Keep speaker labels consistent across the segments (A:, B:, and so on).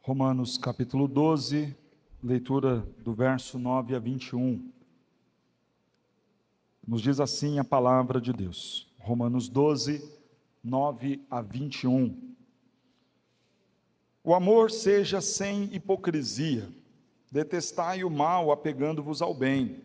A: Romanos capítulo 12, leitura do verso 9 a 21. Nos diz assim a palavra de Deus. Romanos 12, 9 a 21. O amor seja sem hipocrisia. Detestai o mal, apegando-vos ao bem.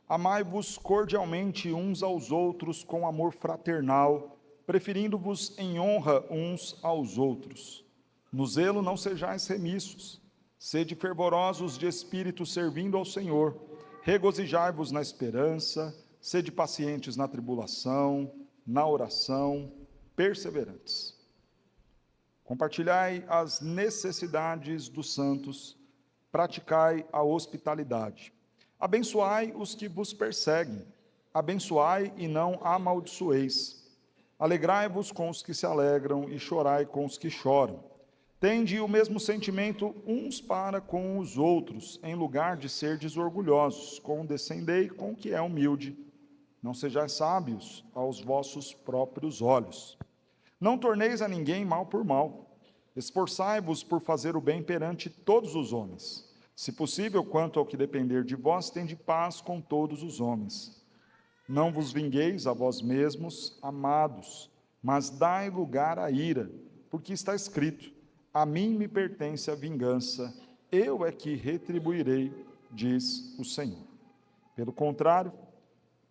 A: Amai-vos cordialmente uns aos outros com amor fraternal, preferindo-vos em honra uns aos outros. No zelo não sejais remissos, sede fervorosos de espírito servindo ao Senhor, regozijai-vos na esperança, sede pacientes na tribulação, na oração, perseverantes. Compartilhai as necessidades dos santos, praticai a hospitalidade. Abençoai os que vos perseguem, abençoai e não amaldiçoeis. Alegrai-vos com os que se alegram e chorai com os que choram. Tende o mesmo sentimento uns para com os outros, em lugar de serdes orgulhosos, condescendei com o que é humilde. Não sejais sábios aos vossos próprios olhos. Não torneis a ninguém mal por mal. Esforçai-vos por fazer o bem perante todos os homens. Se possível, quanto ao que depender de vós, tende paz com todos os homens. Não vos vingueis a vós mesmos, amados, mas dai lugar à ira, porque está escrito: a mim me pertence a vingança, eu é que retribuirei, diz o Senhor. Pelo contrário,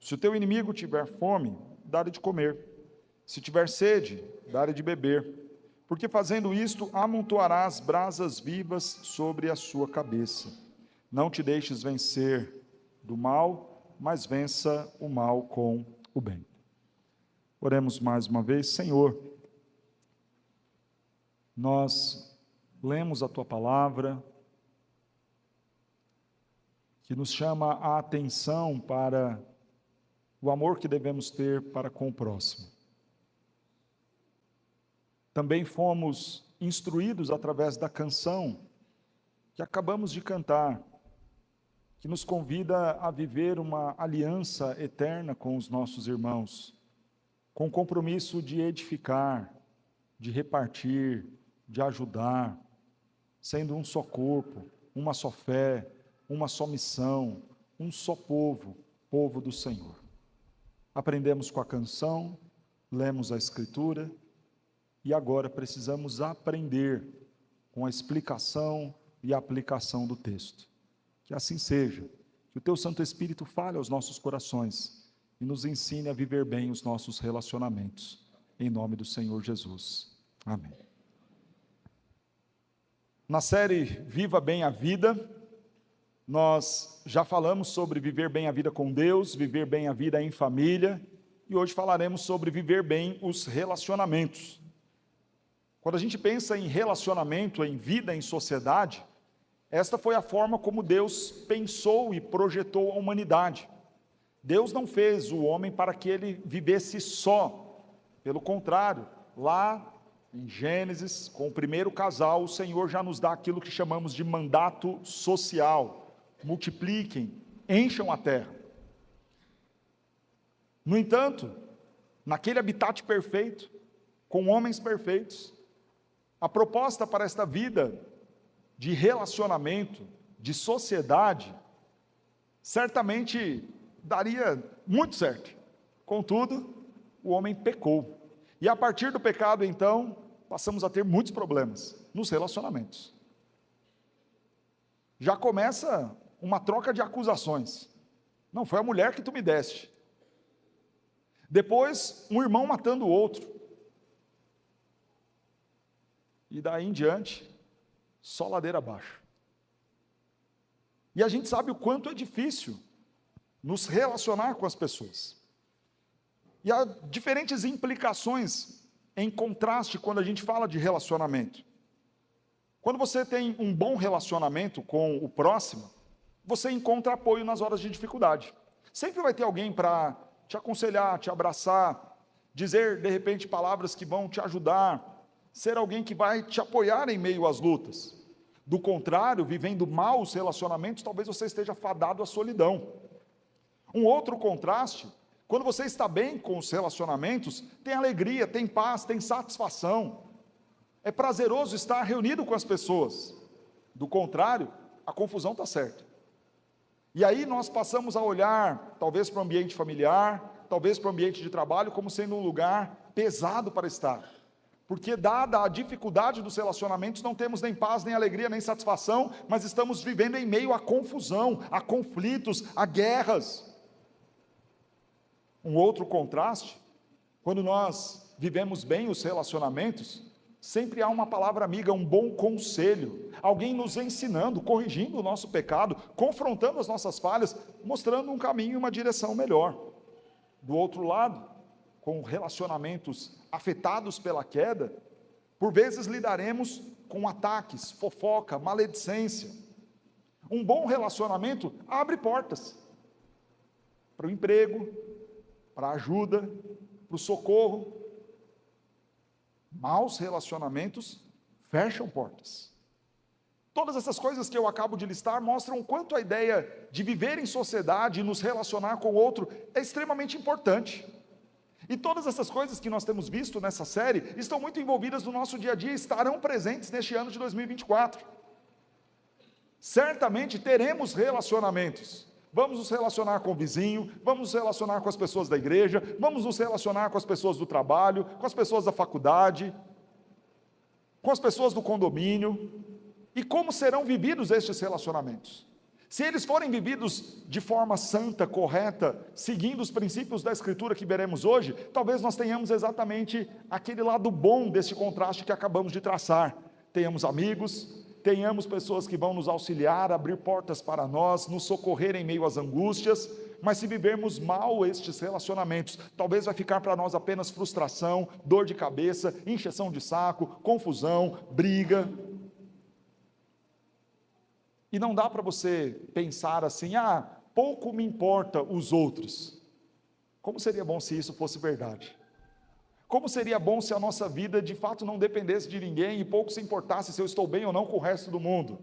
A: se o teu inimigo tiver fome, dá-lhe de comer. Se tiver sede, dá-lhe de beber. Porque fazendo isto, amontoarás brasas vivas sobre a sua cabeça. Não te deixes vencer do mal, mas vença o mal com o bem. Oremos mais uma vez. Senhor, nós lemos a Tua palavra, que nos chama a atenção para o amor que devemos ter para com o próximo. Também fomos instruídos através da canção que acabamos de cantar, que nos convida a viver uma aliança eterna com os nossos irmãos, com o compromisso de edificar, de repartir, de ajudar, sendo um só corpo, uma só fé, uma só missão, um só povo, povo do Senhor. Aprendemos com a canção, lemos a Escritura e agora precisamos aprender com a explicação e a aplicação do texto. Que assim seja, que o Teu Santo Espírito fale aos nossos corações e nos ensine a viver bem os nossos relacionamentos. Em nome do Senhor Jesus. Amém. Na série Viva Bem a Vida, nós já falamos sobre viver bem a vida com Deus, viver bem a vida em família, e hoje falaremos sobre viver bem os relacionamentos. Quando a gente pensa em relacionamento, em vida, em sociedade, esta foi a forma como Deus pensou e projetou a humanidade. Deus não fez o homem para que ele vivesse só. Pelo contrário, lá em Gênesis, com o primeiro casal, o Senhor já nos dá aquilo que chamamos de mandato social. Multipliquem, encham a terra. No entanto, naquele habitat perfeito, com homens perfeitos, a proposta para esta vida de relacionamento, de sociedade, certamente daria muito certo. Contudo, o homem pecou. E a partir do pecado, então, passamos a ter muitos problemas nos relacionamentos. Já começa uma troca de acusações. Não, foi a mulher que tu me deste. Depois, um irmão matando o outro. E daí em diante, só ladeira abaixo. E a gente sabe o quanto é difícil nos relacionar com as pessoas. E há diferentes implicações em contraste quando a gente fala de relacionamento. Quando você tem um bom relacionamento com o próximo, você encontra apoio nas horas de dificuldade. Sempre vai ter alguém para te aconselhar, te abraçar, dizer de repente palavras que vão te ajudar, ser alguém que vai te apoiar em meio às lutas. Do contrário, vivendo mal os relacionamentos, talvez você esteja fadado à solidão. Um outro contraste, quando você está bem com os relacionamentos, tem alegria, tem paz, tem satisfação. É prazeroso estar reunido com as pessoas. Do contrário, a confusão está certa. E aí nós passamos a olhar, talvez para o ambiente familiar, talvez para o ambiente de trabalho, como sendo um lugar pesado para estar. Porque dada a dificuldade dos relacionamentos, não temos nem paz, nem alegria, nem satisfação, mas estamos vivendo em meio à confusão, a conflitos, a guerras. Um outro contraste, quando nós vivemos bem os relacionamentos, sempre há uma palavra amiga, um bom conselho, alguém nos ensinando, corrigindo o nosso pecado, confrontando as nossas falhas, mostrando um caminho e uma direção melhor. Do outro lado, com relacionamentos afetados pela queda, por vezes lidaremos com ataques, fofoca, maledicência. Um bom relacionamento abre portas para o emprego, para a ajuda, para o socorro. Maus relacionamentos fecham portas. Todas essas coisas que eu acabo de listar mostram o quanto a ideia de viver em sociedade e nos relacionar com o outro é extremamente importante. E todas essas coisas que nós temos visto nessa série estão muito envolvidas no nosso dia a dia e estarão presentes neste ano de 2024. Certamente teremos relacionamentos. Vamos nos relacionar com o vizinho, vamos nos relacionar com as pessoas da igreja, vamos nos relacionar com as pessoas do trabalho, com as pessoas da faculdade, com as pessoas do condomínio. E como serão vividos estes relacionamentos? Se eles forem vividos de forma santa, correta, seguindo os princípios da Escritura que veremos hoje, talvez nós tenhamos exatamente aquele lado bom desse contraste que acabamos de traçar. Tenhamos amigos, tenhamos pessoas que vão nos auxiliar, abrir portas para nós, nos socorrer em meio às angústias, mas se vivermos mal estes relacionamentos, talvez vai ficar para nós apenas frustração, dor de cabeça, encheção de saco, confusão, briga. E não dá para você pensar assim, pouco me importa os outros. Como seria bom se isso fosse verdade? Como seria bom se a nossa vida de fato não dependesse de ninguém e pouco se importasse se eu estou bem ou não com o resto do mundo?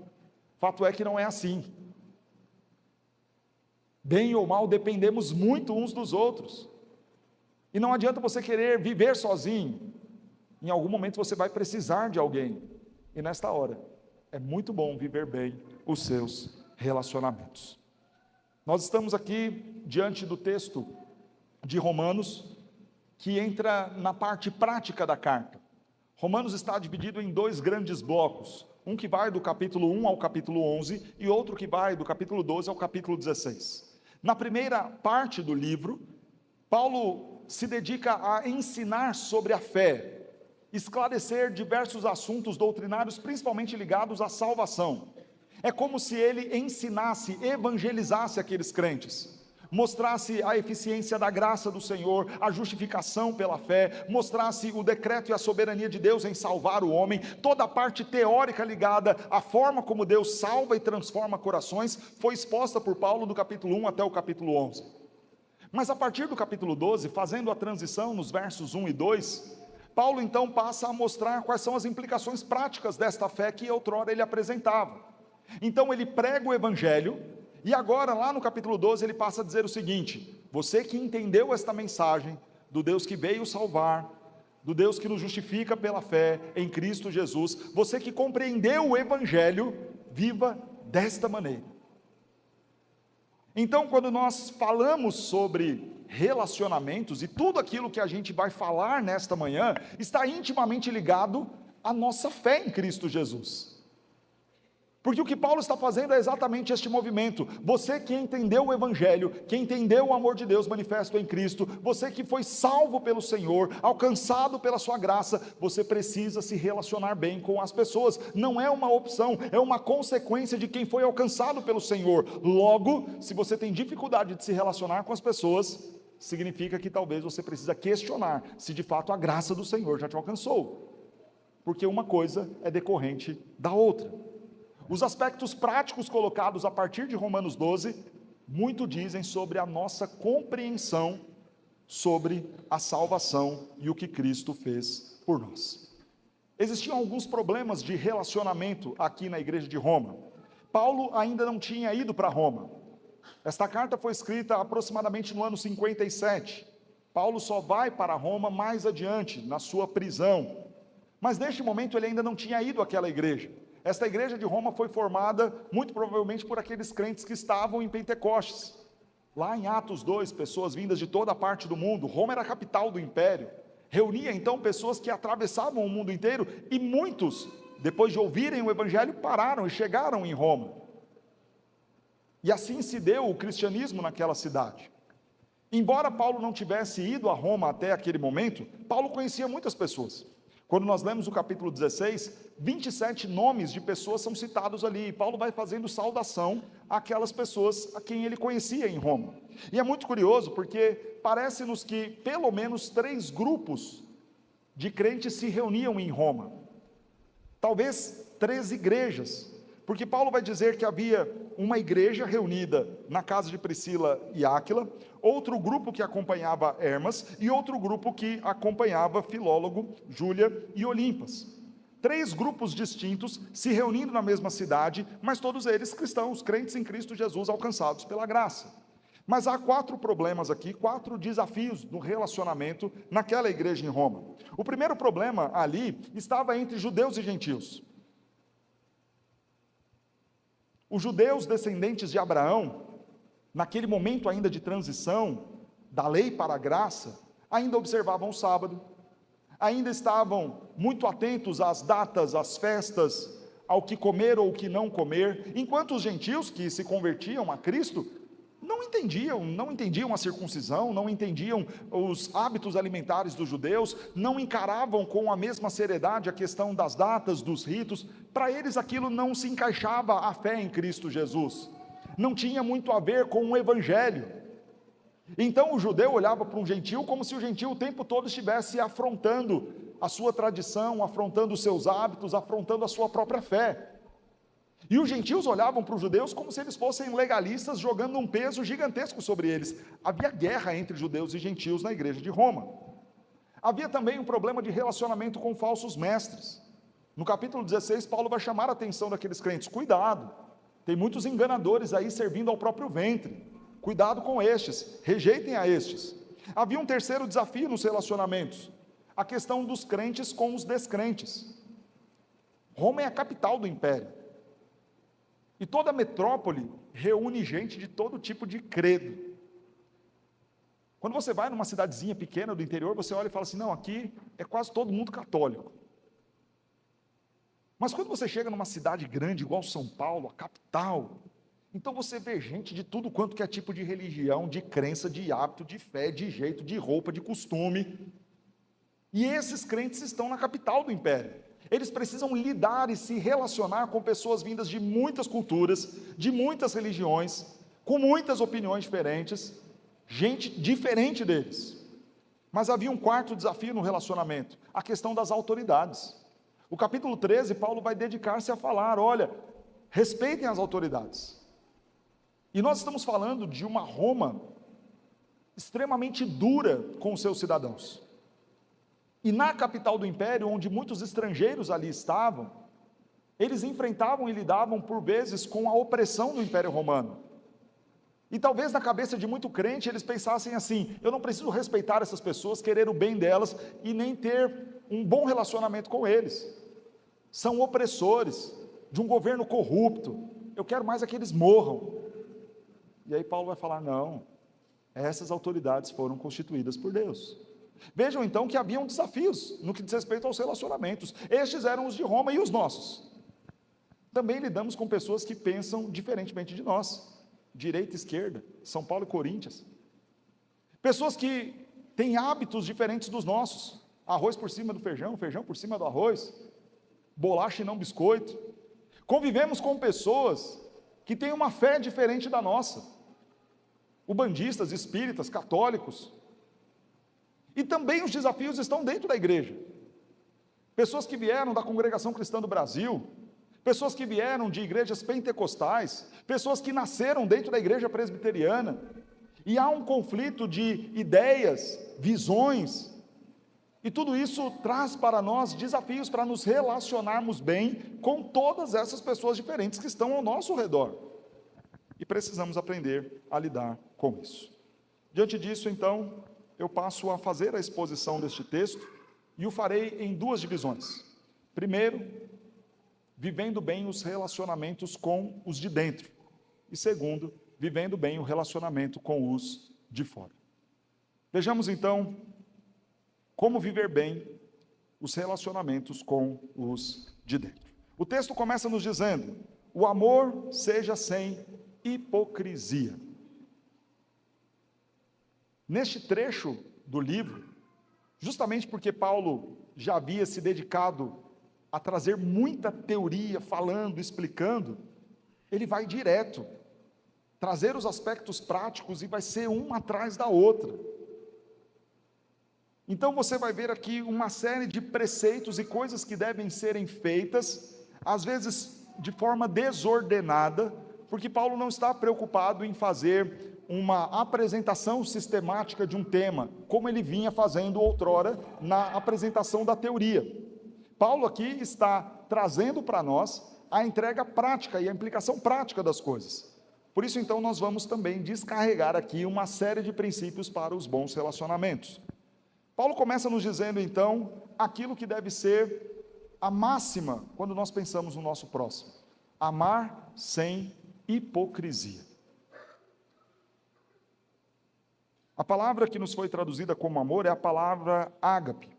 A: Fato é que não é assim. Bem ou mal dependemos muito uns dos outros. E não adianta você querer viver sozinho. Em algum momento você vai precisar de alguém. E nesta hora, é muito bom viver bem os seus relacionamentos. Nós estamos aqui diante do texto de Romanos, que entra na parte prática da carta. Romanos está dividido em dois grandes blocos, um que vai do capítulo 1 ao capítulo 11 e outro que vai do capítulo 12 ao capítulo 16. Na primeira parte do livro, Paulo se dedica a ensinar sobre a fé, esclarecer diversos assuntos doutrinários, principalmente ligados à salvação. É como se ele ensinasse, evangelizasse aqueles crentes, mostrasse a eficiência da graça do Senhor, a justificação pela fé, mostrasse o decreto e a soberania de Deus em salvar o homem, toda a parte teórica ligada à forma como Deus salva e transforma corações, foi exposta por Paulo do capítulo 1 até o capítulo 11. Mas a partir do capítulo 12, fazendo a transição nos versos 1 e 2, Paulo então passa a mostrar quais são as implicações práticas desta fé que outrora ele apresentava. Então ele prega o evangelho, e agora lá no capítulo 12 ele passa a dizer o seguinte: você que entendeu esta mensagem do Deus que veio salvar, do Deus que nos justifica pela fé em Cristo Jesus, você que compreendeu o evangelho, viva desta maneira. Então, quando nós falamos sobre relacionamentos, e tudo aquilo que a gente vai falar nesta manhã, está intimamente ligado à nossa fé em Cristo Jesus. Porque o que Paulo está fazendo é exatamente este movimento. Você que entendeu o evangelho, que entendeu o amor de Deus manifesto em Cristo, você que foi salvo pelo Senhor, alcançado pela sua graça, você precisa se relacionar bem com as pessoas. Não é uma opção, é uma consequência de quem foi alcançado pelo Senhor. Logo, se você tem dificuldade de se relacionar com as pessoas, significa que talvez você precisa questionar se de fato a graça do Senhor já te alcançou. Porque uma coisa é decorrente da outra. Os aspectos práticos colocados a partir de Romanos 12, muito dizem sobre a nossa compreensão sobre a salvação e o que Cristo fez por nós. Existiam alguns problemas de relacionamento aqui na igreja de Roma. Paulo ainda não tinha ido para Roma. Esta carta foi escrita aproximadamente no ano 57. Paulo só vai para Roma mais adiante, na sua prisão. Mas neste momento ele ainda não tinha ido àquela igreja. Esta igreja de Roma foi formada muito provavelmente por aqueles crentes que estavam em Pentecostes. Lá em Atos 2, pessoas vindas de toda a parte do mundo. Roma era a capital do império. Reunia então pessoas que atravessavam o mundo inteiro, e muitos, depois de ouvirem o evangelho, pararam e chegaram em Roma. E assim se deu o cristianismo naquela cidade. Embora Paulo não tivesse ido a Roma até aquele momento, Paulo conhecia muitas pessoas. Quando nós lemos o capítulo 16, 27 nomes de pessoas são citados ali, e Paulo vai fazendo saudação àquelas pessoas a quem ele conhecia em Roma. E é muito curioso, porque parece-nos que pelo menos 3 grupos de crentes se reuniam em Roma. Talvez 3 igrejas, porque Paulo vai dizer que havia uma igreja reunida na casa de Priscila e Áquila, outro grupo que acompanhava Hermas, e outro grupo que acompanhava Filólogo, Júlia e Olimpas. 3 grupos distintos se reunindo na mesma cidade, mas todos eles cristãos, crentes em Cristo Jesus, alcançados pela graça. Mas há 4 problemas aqui, 4 desafios no relacionamento naquela igreja em Roma. O primeiro problema ali estava entre judeus e gentios. Os judeus descendentes de Abraão, naquele momento ainda de transição da lei para a graça, ainda observavam o sábado, ainda estavam muito atentos às datas, às festas, ao que comer ou o que não comer, enquanto os gentios que se convertiam a Cristo não entendiam a circuncisão, não entendiam os hábitos alimentares dos judeus, não encaravam com a mesma seriedade a questão das datas, dos ritos. Para eles aquilo não se encaixava à fé em Cristo Jesus, não tinha muito a ver com o evangelho. Então o judeu olhava para um gentil como se o gentil o tempo todo estivesse afrontando a sua tradição, afrontando os seus hábitos, afrontando a sua própria fé. E os gentios olhavam para os judeus como se eles fossem legalistas, jogando um peso gigantesco sobre eles. Havia guerra entre judeus e gentios na igreja de Roma. Havia também um problema de relacionamento com falsos mestres. No capítulo 16, Paulo vai chamar a atenção daqueles crentes: cuidado, tem muitos enganadores aí servindo ao próprio ventre, cuidado com estes, rejeitem a estes. Havia um terceiro desafio nos relacionamentos, a questão dos crentes com os descrentes. Roma é a capital do império. E toda a metrópole reúne gente de todo tipo de credo. Quando você vai numa cidadezinha pequena do interior, você olha e fala assim: não, aqui é quase todo mundo católico. Mas quando você chega numa cidade grande, igual São Paulo, a capital, então você vê gente de tudo quanto que é tipo de religião, de crença, de hábito, de fé, de jeito, de roupa, de costume. E esses crentes estão na capital do império. Eles precisam lidar e se relacionar com pessoas vindas de muitas culturas, de muitas religiões, com muitas opiniões diferentes, gente diferente deles. Mas havia um quarto desafio no relacionamento, a questão das autoridades. O capítulo 13, Paulo vai dedicar-se a falar: olha, respeitem as autoridades. E nós estamos falando de uma Roma extremamente dura com os seus cidadãos. E na capital do império, onde muitos estrangeiros ali estavam, eles enfrentavam e lidavam por vezes com a opressão do império romano. E talvez na cabeça de muito crente eles pensassem assim: eu não preciso respeitar essas pessoas, querer o bem delas e nem ter um bom relacionamento com eles. São opressores de um governo corrupto, eu quero mais é que eles morram. E aí Paulo vai falar: não, essas autoridades foram constituídas por Deus. Vejam então que haviam desafios no que diz respeito aos relacionamentos. Estes eram os de Roma e os nossos. Também lidamos com pessoas que pensam diferentemente de nós, direita e esquerda, São Paulo e Coríntios. Pessoas que têm hábitos diferentes dos nossos: arroz por cima do feijão, feijão por cima do arroz, bolacha e não biscoito. Convivemos com pessoas que têm uma fé diferente da nossa, ubandistas, espíritas, católicos. E também os desafios estão dentro da igreja. Pessoas que vieram da Congregação Cristã do Brasil, pessoas que vieram de igrejas pentecostais, pessoas que nasceram dentro da igreja presbiteriana, e há um conflito de ideias, visões, e tudo isso traz para nós desafios para nos relacionarmos bem com todas essas pessoas diferentes que estão ao nosso redor. E precisamos aprender a lidar com isso. Diante disso, então, eu passo a fazer a exposição deste texto, e o farei em 2 divisões. Primeiro, vivendo bem os relacionamentos com os de dentro. E segundo, vivendo bem o relacionamento com os de fora. Vejamos então como viver bem os relacionamentos com os de dentro. O texto começa nos dizendo: o amor seja sem hipocrisia. Neste trecho do livro, justamente porque Paulo já havia se dedicado a trazer muita teoria, falando, explicando, ele vai direto, trazer os aspectos práticos e vai ser uma atrás da outra. Então você vai ver aqui uma série de preceitos e coisas que devem serem feitas, às vezes de forma desordenada, porque Paulo não está preocupado em fazer uma apresentação sistemática de um tema, como ele vinha fazendo outrora na apresentação da teoria. Paulo aqui está trazendo para nós a entrega prática e a implicação prática das coisas. Por isso, então, nós vamos também descarregar aqui uma série de princípios para os bons relacionamentos. Paulo começa nos dizendo, então, aquilo que deve ser a máxima quando nós pensamos no nosso próximo: amar sem hipocrisia. A palavra que nos foi traduzida como amor é a palavra ágape,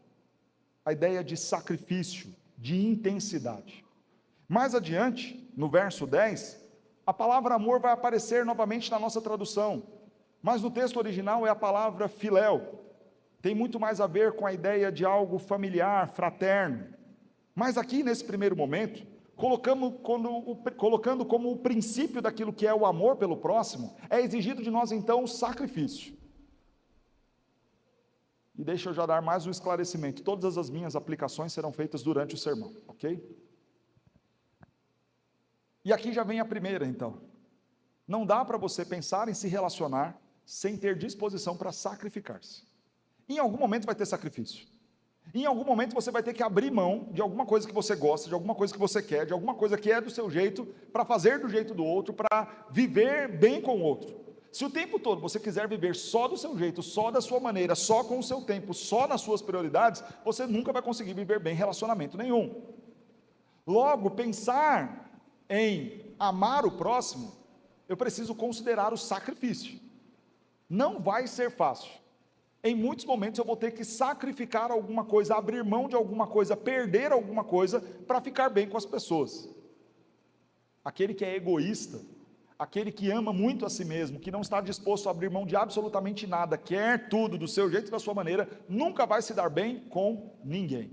A: a ideia de sacrifício, de intensidade. Mais adiante, no verso 10, a palavra amor vai aparecer novamente na nossa tradução, mas no texto original é a palavra filéu. Tem muito mais a ver com a ideia de algo familiar, fraterno. Mas aqui, nesse primeiro momento, colocando como o princípio daquilo que é o amor pelo próximo, é exigido de nós então o sacrifício. E deixa eu já dar mais um esclarecimento: todas as minhas aplicações serão feitas durante o sermão, ok? E aqui já vem a primeira, então. Não dá para você pensar em se relacionar sem ter disposição para sacrificar-se. Em algum momento vai ter sacrifício. Em algum momento você vai ter que abrir mão de alguma coisa que você gosta, de alguma coisa que você quer, de alguma coisa que é do seu jeito, para fazer do jeito do outro, para viver bem com o outro. Se o tempo todo você quiser viver só do seu jeito, só da sua maneira, só com o seu tempo, só nas suas prioridades, você nunca vai conseguir viver bem relacionamento nenhum. Logo, pensar em amar o próximo, eu preciso considerar o sacrifício. Não vai ser fácil. Em muitos momentos eu vou ter que sacrificar alguma coisa, abrir mão de alguma coisa, perder alguma coisa, para ficar bem com as pessoas. Aquele que é egoísta, aquele que ama muito a si mesmo, que não está disposto a abrir mão de absolutamente nada, quer tudo do seu jeito e da sua maneira, nunca vai se dar bem com ninguém.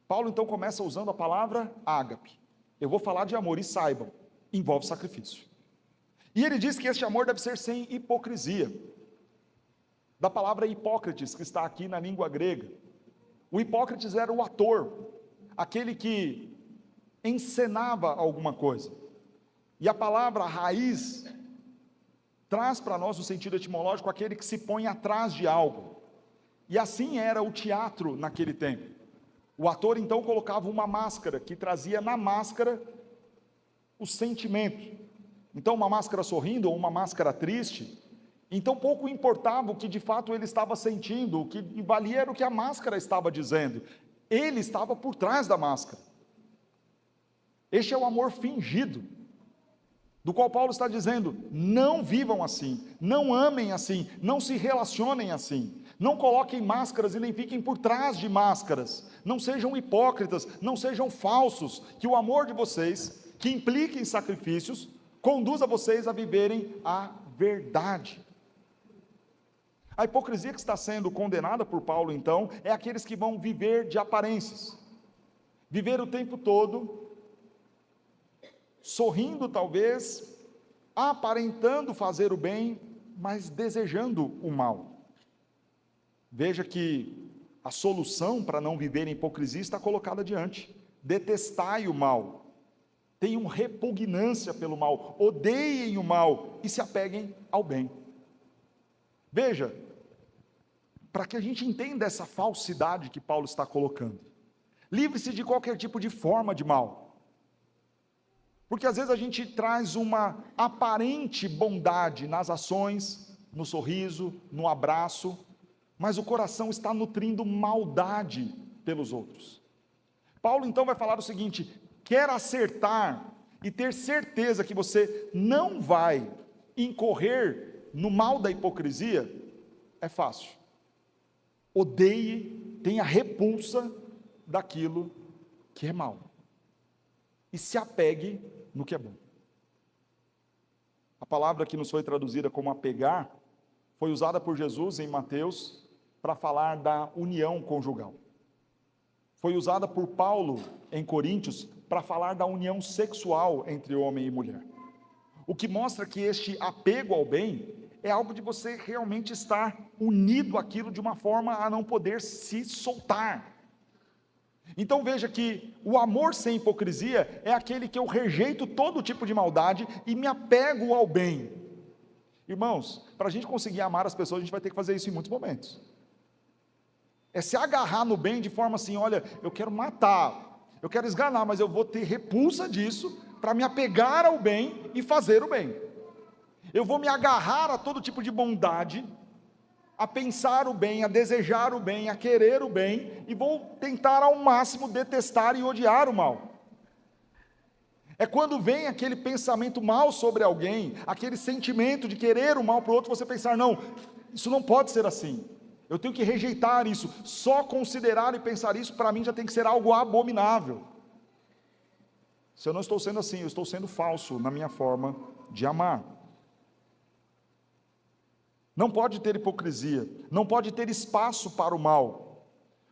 A: Paulo então começa usando a palavra ágape. Eu vou falar de amor, e saibam, envolve sacrifício. E ele diz que este amor deve ser sem hipocrisia. Da palavra hipócrates, que está aqui na língua grega. O Hipócrates era o ator, aquele que encenava alguma coisa. E a palavra raiz traz para nós o sentido etimológico aquele que se põe atrás de algo. E assim era o teatro naquele tempo. O ator então colocava uma máscara, que trazia na máscara o sentimento. Então uma máscara sorrindo ou uma máscara triste. Então pouco importava o que de fato ele estava sentindo, o que valia era o que a máscara estava dizendo. Ele estava por trás da máscara. Este é o amor fingido, do qual Paulo está dizendo: não vivam assim, não amem assim, não se relacionem assim, não coloquem máscaras e nem fiquem por trás de máscaras, não sejam hipócritas, não sejam falsos, que o amor de vocês, que implica em sacrifícios, conduza vocês a viverem a verdade. A hipocrisia que está sendo condenada por Paulo, então, é aqueles que vão viver de aparências, viver o tempo todo sorrindo talvez, aparentando fazer o bem, mas desejando o mal. Veja que a solução para não viver em hipocrisia está colocada adiante: detestai o mal, tenham repugnância pelo mal, odeiem o mal e se apeguem ao bem. Veja, para que a gente entenda essa falsidade que Paulo está colocando: livre-se de qualquer tipo de forma de mal. Porque às vezes a gente traz uma aparente bondade nas ações, no sorriso, no abraço, mas o coração está nutrindo maldade pelos outros. Paulo então vai falar o seguinte: quer acertar e ter certeza que você não vai incorrer no mal da hipocrisia? É fácil. Odeie, tenha repulsa daquilo que é mal e se apegue no que é bom. A palavra que nos foi traduzida como apegar foi usada por Jesus em Mateus para falar da união conjugal. Foi usada por Paulo em Coríntios para falar da união sexual entre homem e mulher. O que mostra que este apego ao bem é algo de você realmente estar unido àquilo de uma forma a não poder se soltar. Então veja que o amor sem hipocrisia é aquele que eu rejeito todo tipo de maldade e me apego ao bem. Irmãos, para a gente conseguir amar as pessoas, a gente vai ter que fazer isso em muitos momentos. É se agarrar no bem de forma assim: olha, eu quero matar, eu quero esganar, mas eu vou ter repulsa disso para me apegar ao bem e fazer o bem. Eu vou me agarrar a todo tipo de bondade, a pensar o bem, a desejar o bem, a querer o bem, e vou tentar ao máximo detestar e odiar o mal. É quando vem aquele pensamento mal sobre alguém, aquele sentimento de querer o mal para o outro, você pensar: não, isso não pode ser assim, eu tenho que rejeitar isso. Só considerar e pensar isso, para mim, já tem que ser algo abominável. Se eu não estou sendo assim, eu estou sendo falso na minha forma de amar. Não pode ter hipocrisia, não pode ter espaço para o mal.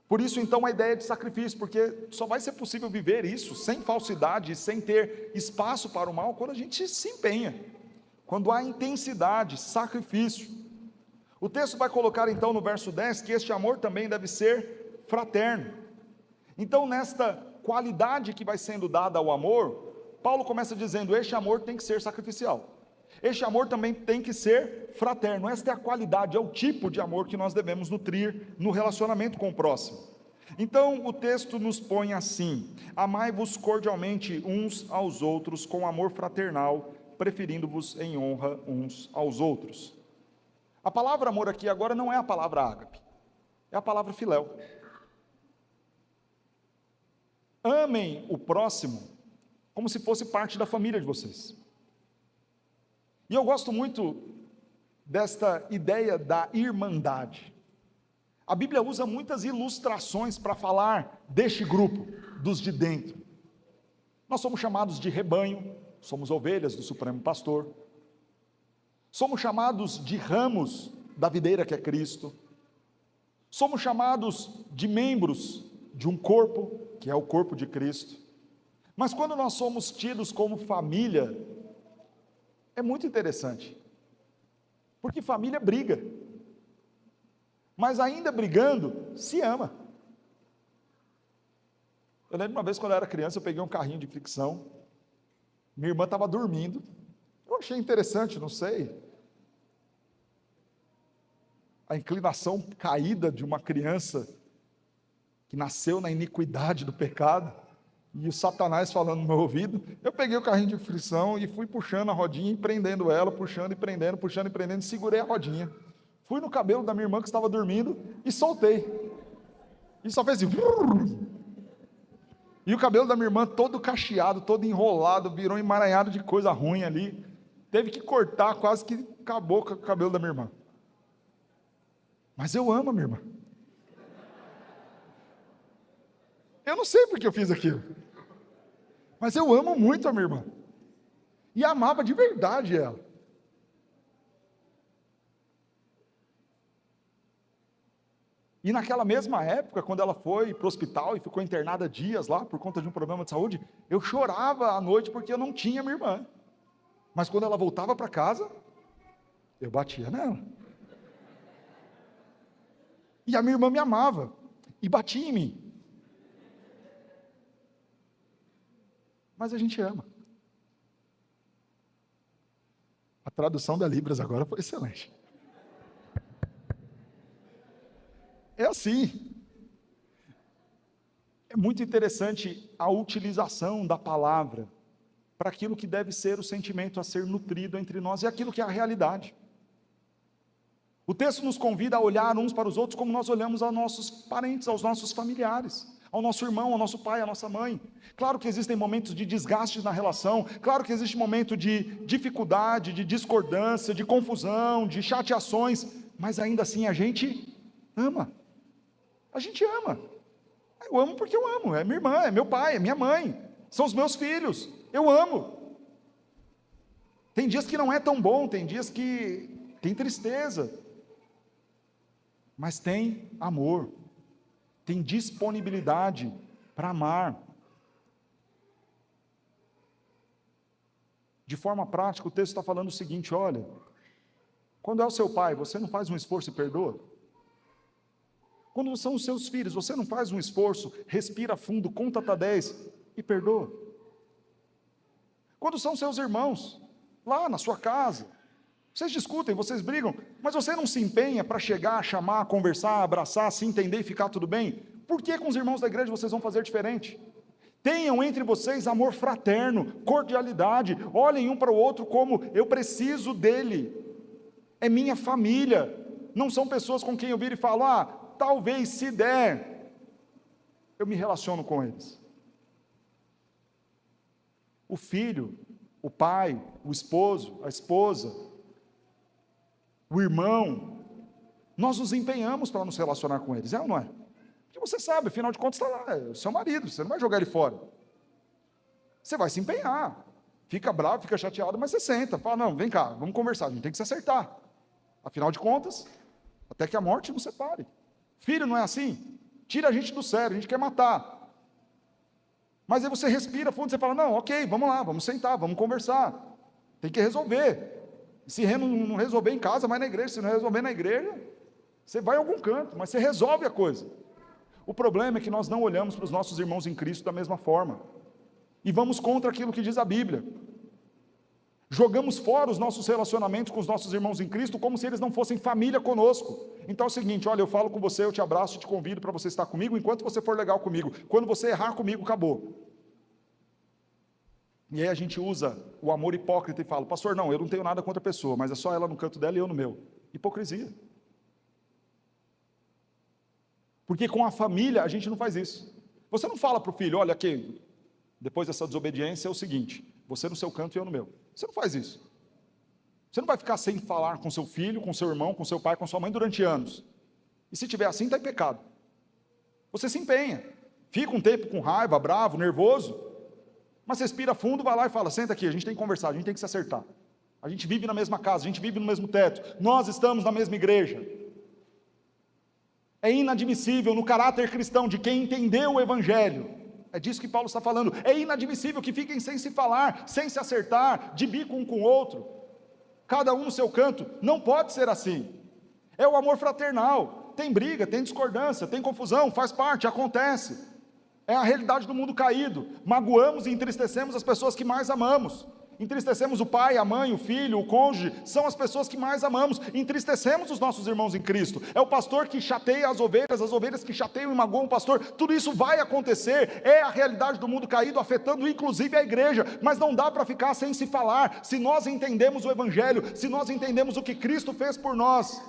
A: Por isso então a ideia de sacrifício, porque só vai ser possível viver isso sem falsidade, sem ter espaço para o mal, quando a gente se empenha, quando há intensidade, sacrifício. O texto vai colocar então no verso 10 que este amor também deve ser fraterno. Então nesta qualidade que vai sendo dada ao amor, Paulo começa dizendo: este amor tem que ser sacrificial. Este amor também tem que ser fraterno. Esta é a qualidade, é o tipo de amor que nós devemos nutrir no relacionamento com o próximo. Então o texto nos põe assim: amai-vos cordialmente uns aos outros com amor fraternal, preferindo-vos em honra uns aos outros. A palavra amor aqui agora não é a palavra ágape, é a palavra filéu. Amem o próximo como se fosse parte da família de vocês. E eu gosto muito desta ideia da irmandade. A Bíblia usa muitas ilustrações para falar deste grupo, dos de dentro. Nós somos chamados de rebanho, somos ovelhas do Supremo Pastor. Somos chamados de ramos da videira que é Cristo. Somos chamados de membros de um corpo, que é o corpo de Cristo. Mas quando nós somos tidos como família, é muito interessante, porque família briga, mas ainda brigando, se ama. Eu lembro uma vez quando eu era criança, eu peguei um carrinho de fricção, minha irmã estava dormindo, eu achei interessante, não sei, a inclinação caída de uma criança que nasceu na iniquidade do pecado, e o Satanás falando no meu ouvido. Eu peguei o carrinho de frição e fui puxando a rodinha e prendendo ela, puxando e prendendo, segurei a rodinha. Fui no cabelo da minha irmã que estava dormindo e soltei. E só fez assim. E o cabelo da minha irmã todo cacheado, todo enrolado, virou um emaranhado de coisa ruim ali. Teve que cortar, quase que acabou com o cabelo da minha irmã. Mas eu amo a minha irmã. Eu não sei porque eu fiz aquilo, mas eu amo muito a minha irmã, e amava de verdade ela. E naquela mesma época, quando ela foi para o hospital e ficou internada dias lá, por conta de um problema de saúde, eu chorava à noite porque eu não tinha minha irmã, mas quando ela voltava para casa, eu batia nela, e a minha irmã me amava, e batia em mim. Mas a gente ama. A tradução da Libras agora foi excelente. É assim. É muito interessante a utilização da palavra para aquilo que deve ser o sentimento a ser nutrido entre nós e aquilo que é a realidade. O texto nos convida a olhar uns para os outros como nós olhamos aos nossos parentes, aos nossos familiares. ao nosso irmão, ao nosso pai, à nossa mãe. Claro que existem momentos de desgastes na relação, claro que existe momento de dificuldade, de discordância, de confusão, de chateações, mas ainda assim a gente ama. A gente ama. Eu amo porque eu amo, é minha irmã, é meu pai, é minha mãe, são os meus filhos, eu amo. Tem dias que não é tão bom, tem dias que tem tristeza, mas tem amor, tem disponibilidade para amar. De forma prática, o texto está falando o seguinte: olha, quando é o seu pai, você não faz um esforço e perdoa? Quando são os seus filhos, você não faz um esforço, respira fundo, conta até 10 e perdoa? Quando são seus irmãos, lá na sua casa, vocês discutem, vocês brigam, mas você não se empenha para chegar, chamar, conversar, abraçar, se entender e ficar tudo bem? Por que com os irmãos da igreja vocês vão fazer diferente? Tenham entre vocês amor fraterno, cordialidade, olhem um para o outro como eu preciso dele, é minha família, não são pessoas com quem eu viro e falo, talvez se der, eu me relaciono com eles. O filho, o pai, o esposo, a esposa, o irmão, nós nos empenhamos para nos relacionar com eles, é ou não é? Porque você sabe, afinal de contas está lá, é o seu marido, você não vai jogar ele fora. Você vai se empenhar, fica bravo, fica chateado, mas você senta, fala, não, vem cá, vamos conversar, a gente tem que se acertar. Afinal de contas, até que a morte nos separe. Filho não é assim? Tira a gente do sério, a gente quer matar. Mas aí você respira fundo, você fala, não, ok, vamos lá, vamos sentar, vamos conversar. Tem que resolver. Se não resolver em casa, vai na igreja. Se não resolver na igreja, você vai em algum canto, mas você resolve a coisa. O problema é que nós não olhamos para os nossos irmãos em Cristo da mesma forma. E vamos contra aquilo que diz a Bíblia. Jogamos fora os nossos relacionamentos com os nossos irmãos em Cristo como se eles não fossem família conosco. Então é o seguinte, olha, eu falo com você, eu te abraço, te convido para você estar comigo enquanto você for legal comigo. Quando você errar comigo, acabou. E aí a gente usa o amor hipócrita e fala, pastor, não, eu não tenho nada contra a pessoa, mas é só ela no canto dela e eu no meu. Hipocrisia. Porque com a família a gente não faz isso. Você não fala para o filho, olha aqui, depois dessa desobediência é o seguinte, você no seu canto e eu no meu. Você não faz isso. Você não vai ficar sem falar com seu filho, com seu irmão, com seu pai, com sua mãe durante anos. E se tiver assim, está em pecado. Você se empenha. Fica um tempo com raiva, bravo, nervoso. Mas respira fundo, vai lá e fala, senta aqui, a gente tem que conversar, a gente tem que se acertar. A gente vive na mesma casa, a gente vive no mesmo teto. Nós estamos na mesma igreja. É inadmissível no caráter cristão de quem entendeu o Evangelho. É disso que Paulo está falando. É inadmissível que fiquem sem se falar, sem se acertar, de bico um com o outro, cada um no seu canto. Não pode ser assim. É o amor fraternal. Tem briga, tem discordância, tem confusão, faz parte, acontece. É a realidade do mundo caído. Magoamos e entristecemos as pessoas que mais amamos. Entristecemos o pai, a mãe, o filho, o cônjuge, são as pessoas que mais amamos. Entristecemos os nossos irmãos em Cristo. É o pastor que chateia as ovelhas que chateiam e magoam o pastor. Tudo isso vai acontecer. É a realidade do mundo caído, afetando inclusive a igreja. Mas não dá para ficar sem se falar. Se nós entendemos o Evangelho, se nós entendemos o que Cristo fez por nós,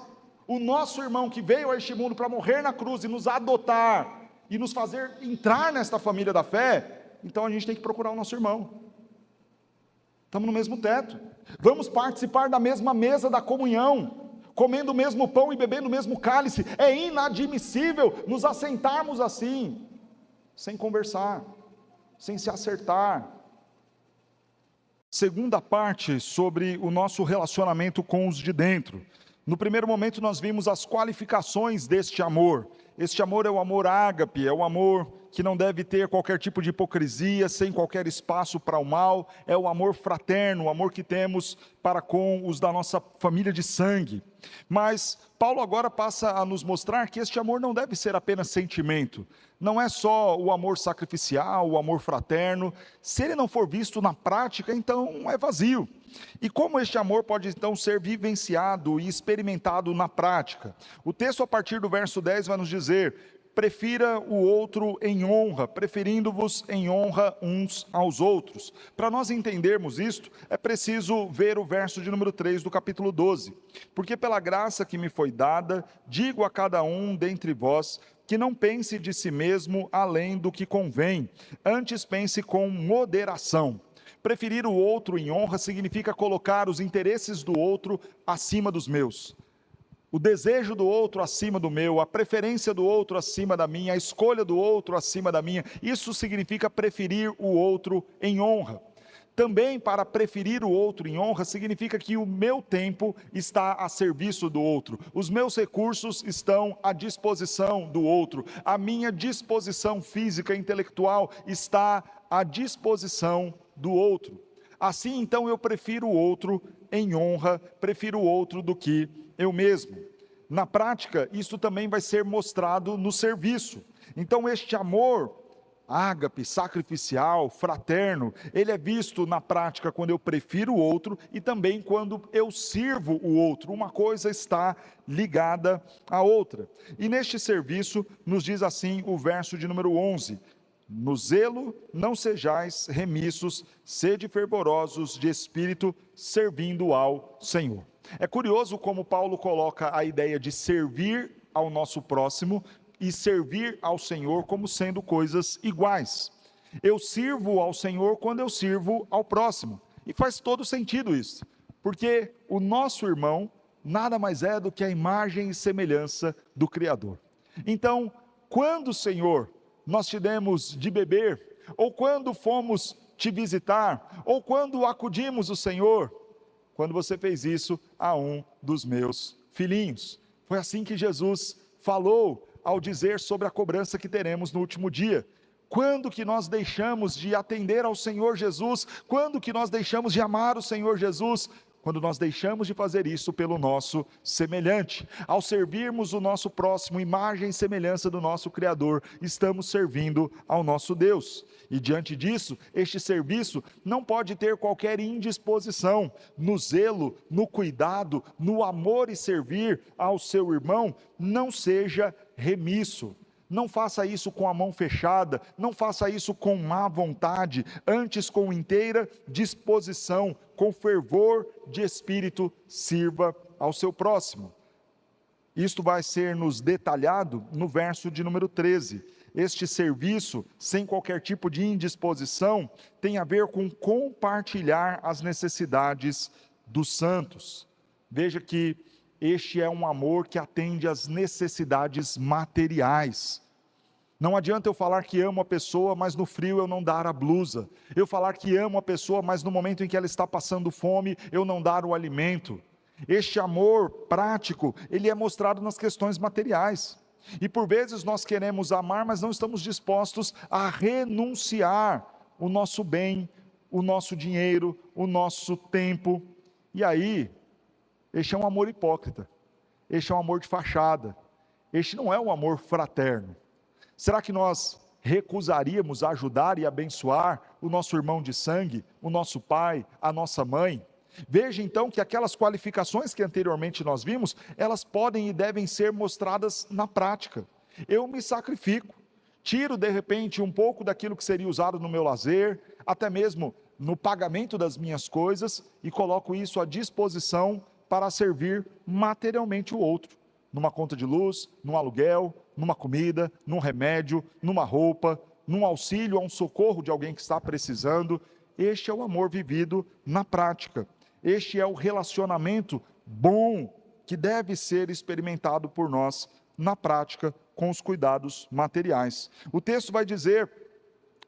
A: o nosso irmão que veio a este mundo para morrer na cruz e nos adotar e nos fazer entrar nesta família da fé, então a gente tem que procurar o nosso irmão. Estamos no mesmo teto, vamos participar da mesma mesa da comunhão, comendo o mesmo pão e bebendo o mesmo cálice. É inadmissível nos assentarmos assim, sem conversar, sem se acertar. Segunda parte sobre o nosso relacionamento com os de dentro. No primeiro momento nós vimos as qualificações deste amor. Este amor é o amor ágape, é o amor que não deve ter qualquer tipo de hipocrisia, sem qualquer espaço para o mal, é o amor fraterno, o amor que temos para com os da nossa família de sangue. Mas Paulo agora passa a nos mostrar que este amor não deve ser apenas sentimento, não é só o amor sacrificial, o amor fraterno. Se ele não for visto na prática, então é vazio. E como este amor pode então ser vivenciado e experimentado na prática? O texto a partir do verso 10 vai nos dizer: prefira o outro em honra, preferindo-vos em honra uns aos outros. Para nós entendermos isto, é preciso ver o verso de número 3 do capítulo 12. Porque pela graça que me foi dada, digo a cada um dentre vós, que não pense de si mesmo além do que convém, antes pense com moderação. Preferir o outro em honra significa colocar os interesses do outro acima dos meus. O desejo do outro acima do meu, a preferência do outro acima da minha, a escolha do outro acima da minha, isso significa preferir o outro em honra. Também, para preferir o outro em honra, significa que o meu tempo está a serviço do outro, os meus recursos estão à disposição do outro, a minha disposição física e intelectual está à disposição do outro. Assim, então, eu prefiro o outro em honra, prefiro o outro do que eu mesmo. Na prática, isso também vai ser mostrado no serviço. Então, este amor ágape, sacrificial, fraterno, ele é visto na prática quando eu prefiro o outro e também quando eu sirvo o outro. Uma coisa está ligada à outra. E neste serviço, nos diz assim o verso de número 11: no zelo não sejais remissos, sede fervorosos de espírito, servindo ao Senhor. É curioso como Paulo coloca a ideia de servir ao nosso próximo e servir ao Senhor como sendo coisas iguais. Eu sirvo ao Senhor quando eu sirvo ao próximo. E faz todo sentido isso, porque o nosso irmão nada mais é do que a imagem e semelhança do Criador. Então, quando, Senhor, nós te demos de beber, ou quando fomos te visitar, ou quando acudimos o Senhor, quando você fez isso a um dos meus filhinhos. Foi assim que Jesus falou ao dizer sobre a cobrança que teremos no último dia. Quando que nós deixamos de atender ao Senhor Jesus? Quando que nós deixamos de amar o Senhor Jesus? Quando nós deixamos de fazer isso pelo nosso semelhante. Ao servirmos o nosso próximo, imagem e semelhança do nosso Criador, estamos servindo ao nosso Deus. E diante disso, este serviço não pode ter qualquer indisposição. No zelo, no cuidado, no amor e servir ao seu irmão, não seja remisso. Não faça isso com a mão fechada, não faça isso com má vontade, antes com inteira disposição, com fervor de espírito, sirva ao seu próximo. Isto vai ser nos detalhado no verso de número 13. Este serviço, sem qualquer tipo de indisposição, tem a ver com compartilhar as necessidades dos santos. Veja que este é um amor que atende às necessidades materiais. Não adianta eu falar que amo a pessoa, mas no frio eu não dar a blusa. Eu falar que amo a pessoa, mas no momento em que ela está passando fome, eu não dar o alimento. Este amor prático, ele é mostrado nas questões materiais. E por vezes nós queremos amar, mas não estamos dispostos a renunciar o nosso bem, o nosso dinheiro, o nosso tempo. E aí, este é um amor hipócrita, este é um amor de fachada, este não é um amor fraterno. Será que nós recusaríamos ajudar e abençoar o nosso irmão de sangue, o nosso pai, a nossa mãe? Veja então que aquelas qualificações que anteriormente nós vimos, elas podem e devem ser mostradas na prática. Eu me sacrifico, tiro de repente um pouco daquilo que seria usado no meu lazer, até mesmo no pagamento das minhas coisas, e coloco isso à disposição para servir materialmente o outro, numa conta de luz, num aluguel, numa comida, num remédio, numa roupa, num auxílio a um socorro de alguém que está precisando. Este é o amor vivido na prática. Este é o relacionamento bom que deve ser experimentado por nós na prática com os cuidados materiais. O texto vai dizer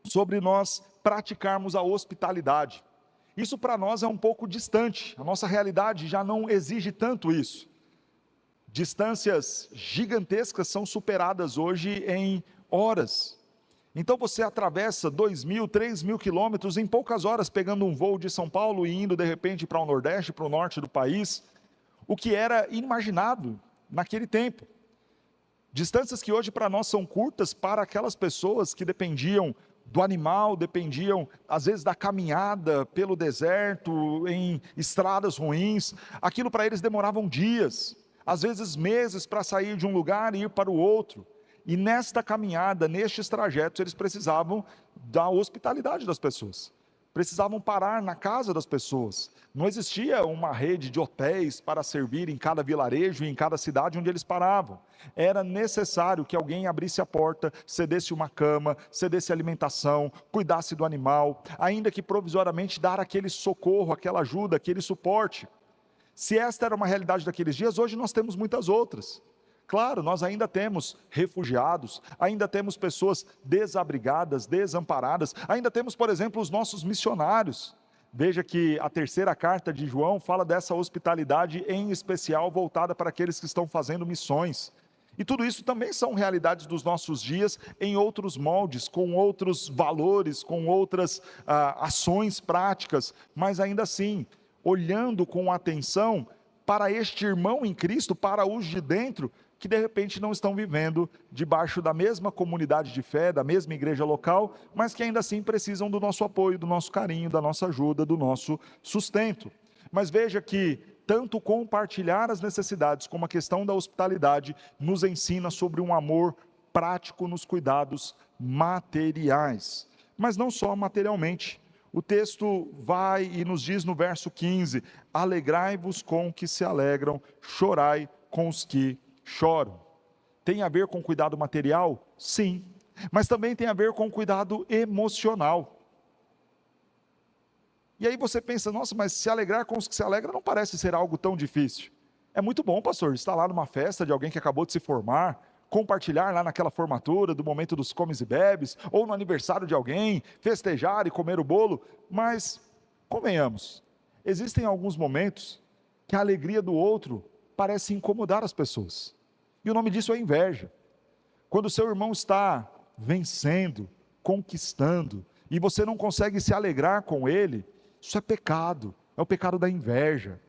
A: sobre nós praticarmos a hospitalidade. Isso para nós é um pouco distante, a nossa realidade já não exige tanto isso. Distâncias gigantescas são superadas hoje em horas. Então você atravessa 2.000, 3.000 quilômetros em poucas horas, pegando um voo de São Paulo e indo de repente para o Nordeste, para o Norte do país, o que era inimaginado naquele tempo. Distâncias que hoje para nós são curtas, para aquelas pessoas que dependiam do animal, dependiam às vezes da caminhada pelo deserto, em estradas ruins, aquilo para eles demoravam dias, às vezes meses para sair de um lugar e ir para o outro. E nesta caminhada, nestes trajetos, eles precisavam da hospitalidade das pessoas. precisavam parar na casa das pessoas. Não existia uma rede de hotéis para servir em cada vilarejo e em cada cidade onde eles paravam. Era necessário que alguém abrisse a porta, cedesse uma cama, cedesse alimentação, cuidasse do animal, ainda que provisoriamente dar aquele socorro, aquela ajuda, aquele suporte. Se esta era uma realidade daqueles dias, hoje nós temos muitas outras. Claro, nós ainda temos refugiados, ainda temos pessoas desabrigadas, desamparadas, ainda temos, por exemplo, os nossos missionários. Veja que a terceira carta de João fala dessa hospitalidade em especial voltada para aqueles que estão fazendo missões. E tudo isso também são realidades dos nossos dias em outros moldes, com outros valores, com outras ações práticas, mas ainda assim, olhando com atenção para este irmão em Cristo, para os de dentro, que de repente não estão vivendo debaixo da mesma comunidade de fé, da mesma igreja local, mas que ainda assim precisam do nosso apoio, do nosso carinho, da nossa ajuda, do nosso sustento. Mas veja que tanto compartilhar as necessidades como a questão da hospitalidade nos ensina sobre um amor prático nos cuidados materiais, mas não só materialmente. O texto vai e nos diz no verso 15: alegrai-vos com os que se alegram, chorai com os que choram. Tem a ver com cuidado material? Sim, mas também tem a ver com cuidado emocional. E aí você pensa, nossa, mas se alegrar com os que se alegram não parece ser algo tão difícil. É muito bom, pastor, estar lá numa festa de alguém que acabou de se formar, compartilhar lá naquela formatura, do momento dos comes e bebes, ou no aniversário de alguém, festejar e comer o bolo, mas, convenhamos, existem alguns momentos que a alegria do outro parece incomodar as pessoas, e o nome disso é inveja. Quando o seu irmão está vencendo, conquistando, e você não consegue se alegrar com ele, isso é pecado, é o pecado da inveja.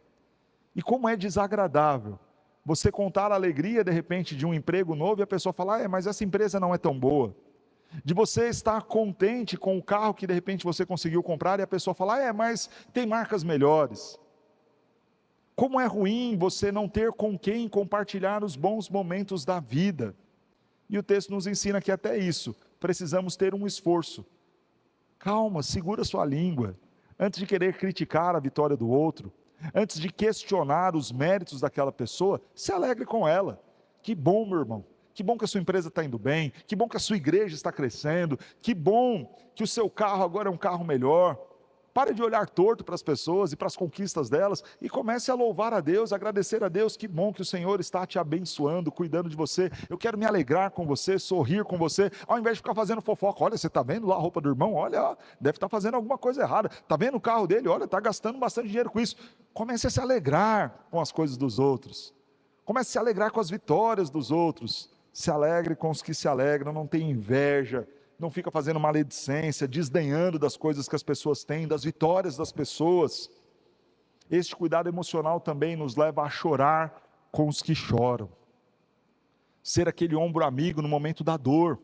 A: E como é desagradável você contar a alegria de repente de um emprego novo e a pessoa falar, mas essa empresa não é tão boa. De você estar contente com o carro que de repente você conseguiu comprar e a pessoa falar, mas tem marcas melhores. Como é ruim você não ter com quem compartilhar os bons momentos da vida. E o texto nos ensina que até isso precisamos ter um esforço. Calma, segura sua língua, antes de querer criticar a vitória do outro, antes de questionar os méritos daquela pessoa, se alegre com ela. Que bom, meu irmão, que bom que a sua empresa está indo bem, que bom que a sua igreja está crescendo, que bom que o seu carro agora é um carro melhor. Pare de olhar torto para as pessoas e para as conquistas delas e comece a louvar a Deus, agradecer a Deus. Que bom que o Senhor está te abençoando, cuidando de você. Eu quero me alegrar com você, sorrir com você, ao invés de ficar fazendo fofoca. Olha, você está vendo lá a roupa do irmão? Olha, deve estar fazendo alguma coisa errada. Está vendo o carro dele? Olha, está gastando bastante dinheiro com isso. Comece a se alegrar com as coisas dos outros. Comece a se alegrar com as vitórias dos outros. Se alegre com os que se alegram, não tenha inveja. Não fica fazendo maledicência, desdenhando das coisas que as pessoas têm, das vitórias das pessoas. Este cuidado emocional também nos leva a chorar com os que choram. Ser aquele ombro amigo no momento da dor,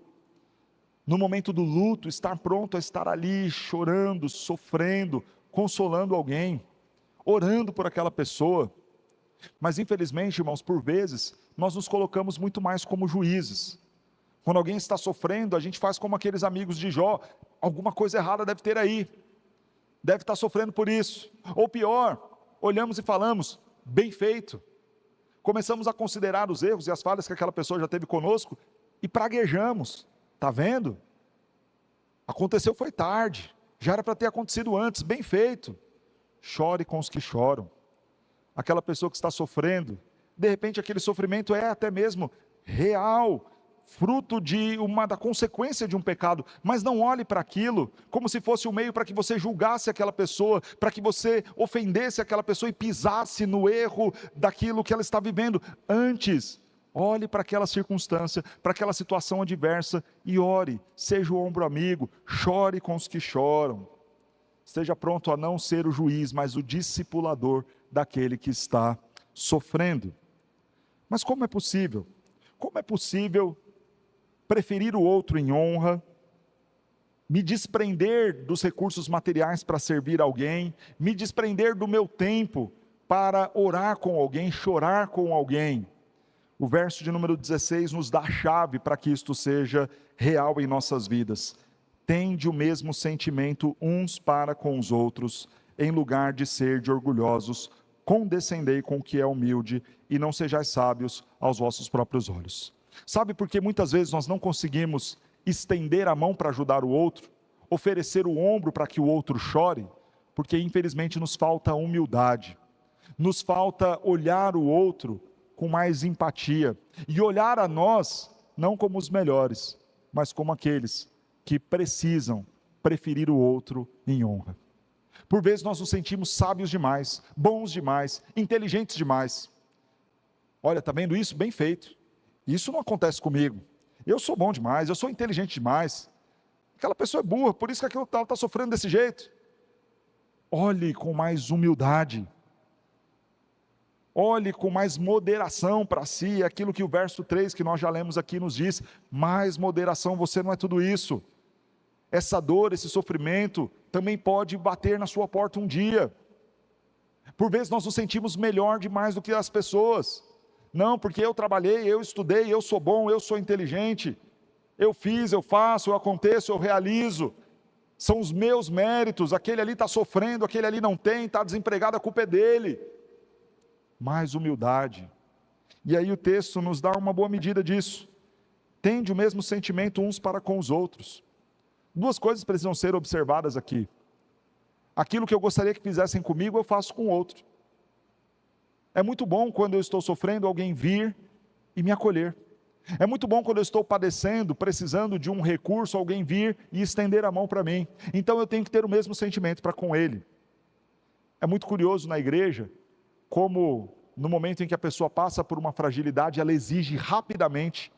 A: no momento do luto, estar pronto a estar ali, chorando, sofrendo, consolando alguém, orando por aquela pessoa. Mas infelizmente, irmãos, por vezes, nós nos colocamos muito mais como juízes. Quando alguém está sofrendo, a gente faz como aqueles amigos de Jó, alguma coisa errada deve ter aí, deve estar sofrendo por isso, ou pior, olhamos e falamos, bem feito, começamos a considerar os erros e as falhas que aquela pessoa já teve conosco, e praguejamos, está vendo? Aconteceu foi tarde, já era para ter acontecido antes, bem feito. Chore com os que choram. Aquela pessoa que está sofrendo, de repente aquele sofrimento é até mesmo real, fruto da consequência de um pecado, mas não olhe para aquilo como se fosse um meio para que você julgasse aquela pessoa, para que você ofendesse aquela pessoa e pisasse no erro daquilo que ela está vivendo. Antes, olhe para aquela circunstância, para aquela situação adversa e ore, seja o ombro amigo, chore com os que choram. Esteja pronto a não ser o juiz, mas o discipulador daquele que está sofrendo. Mas como é possível? Como é possível preferir o outro em honra, me desprender dos recursos materiais para servir alguém, me desprender do meu tempo para orar com alguém, chorar com alguém? O verso de número 16 nos dá a chave para que isto seja real em nossas vidas. tende o mesmo sentimento uns para com os outros, em lugar de ser de orgulhosos, condescendei com o que é humilde, e não sejais sábios aos vossos próprios olhos. Sabe por que muitas vezes nós não conseguimos estender a mão para ajudar o outro, oferecer o ombro para que o outro chore? Porque infelizmente nos falta humildade, nos falta olhar o outro com mais empatia, e olhar a nós não como os melhores, mas como aqueles que precisam preferir o outro em honra. Por vezes nós nos sentimos sábios demais, bons demais, inteligentes demais. Olha, está vendo isso? Bem feito. Isso não acontece comigo. Eu sou bom demais, eu sou inteligente demais. Aquela pessoa é burra, por isso que aquilo está sofrendo desse jeito. Olhe com mais humildade. Olhe com mais moderação para si, aquilo que o verso 3 que nós já lemos aqui nos diz. Mais moderação, você não é tudo isso. Essa dor, esse sofrimento, também pode bater na sua porta um dia. Por vezes nós nos sentimos melhor demais do que as pessoas. Não, porque eu trabalhei, eu estudei, eu sou bom, eu sou inteligente. Eu fiz, eu faço, eu aconteço, eu realizo. São os meus méritos, aquele ali está sofrendo, aquele ali não tem, está desempregado, a culpa é dele. Mais humildade. E aí o texto nos dá uma boa medida disso. Tende o mesmo sentimento uns para com os outros. Duas coisas precisam ser observadas aqui. Aquilo que eu gostaria que fizessem comigo, eu faço com o outro. É muito bom quando eu estou sofrendo, alguém vir e me acolher. É muito bom quando eu estou padecendo, precisando de um recurso, alguém vir e estender a mão para mim. Então eu tenho que ter o mesmo sentimento para com ele. É muito curioso na igreja, como no momento em que a pessoa passa por uma fragilidade, ela exige rapidamente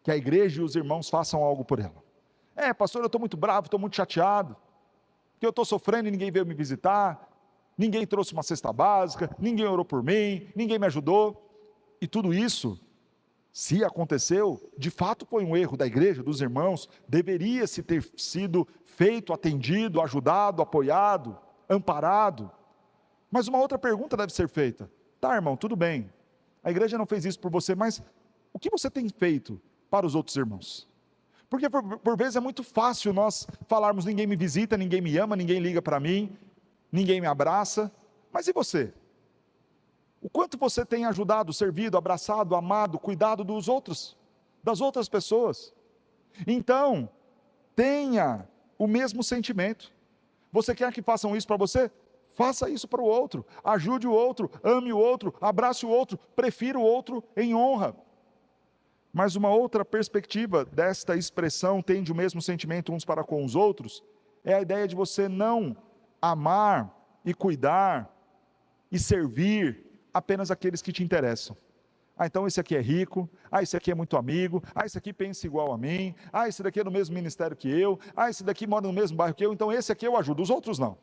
A: que a igreja e os irmãos façam algo por ela. Pastor, eu estou muito bravo, estou muito chateado, porque eu estou sofrendo e ninguém veio me visitar, ninguém trouxe uma cesta básica, ninguém orou por mim, ninguém me ajudou. E tudo isso, se aconteceu, de fato foi um erro da igreja, dos irmãos, deveria se ter sido feito, atendido, ajudado, apoiado, amparado. Mas uma outra pergunta deve ser feita. Tá, irmão, tudo bem, a igreja não fez isso por você, mas o que você tem feito para os outros irmãos? Porque por vezes é muito fácil nós falarmos, ninguém me visita, ninguém me ama, ninguém liga para mim, ninguém me abraça. Mas e você? O quanto você tem ajudado, servido, abraçado, amado, cuidado dos outros, das outras pessoas? Então, tenha o mesmo sentimento. Você quer que façam isso para você? Faça isso para o outro, ajude o outro, ame o outro, abrace o outro, prefira o outro em honra. Mas uma outra perspectiva desta expressão, tende o mesmo sentimento uns para com os outros, é a ideia de você não amar e cuidar e servir apenas aqueles que te interessam. Então esse aqui é rico, esse aqui é muito amigo, esse aqui pensa igual a mim, esse daqui é do mesmo ministério que eu, esse daqui mora no mesmo bairro que eu, então esse aqui eu ajudo, os outros não.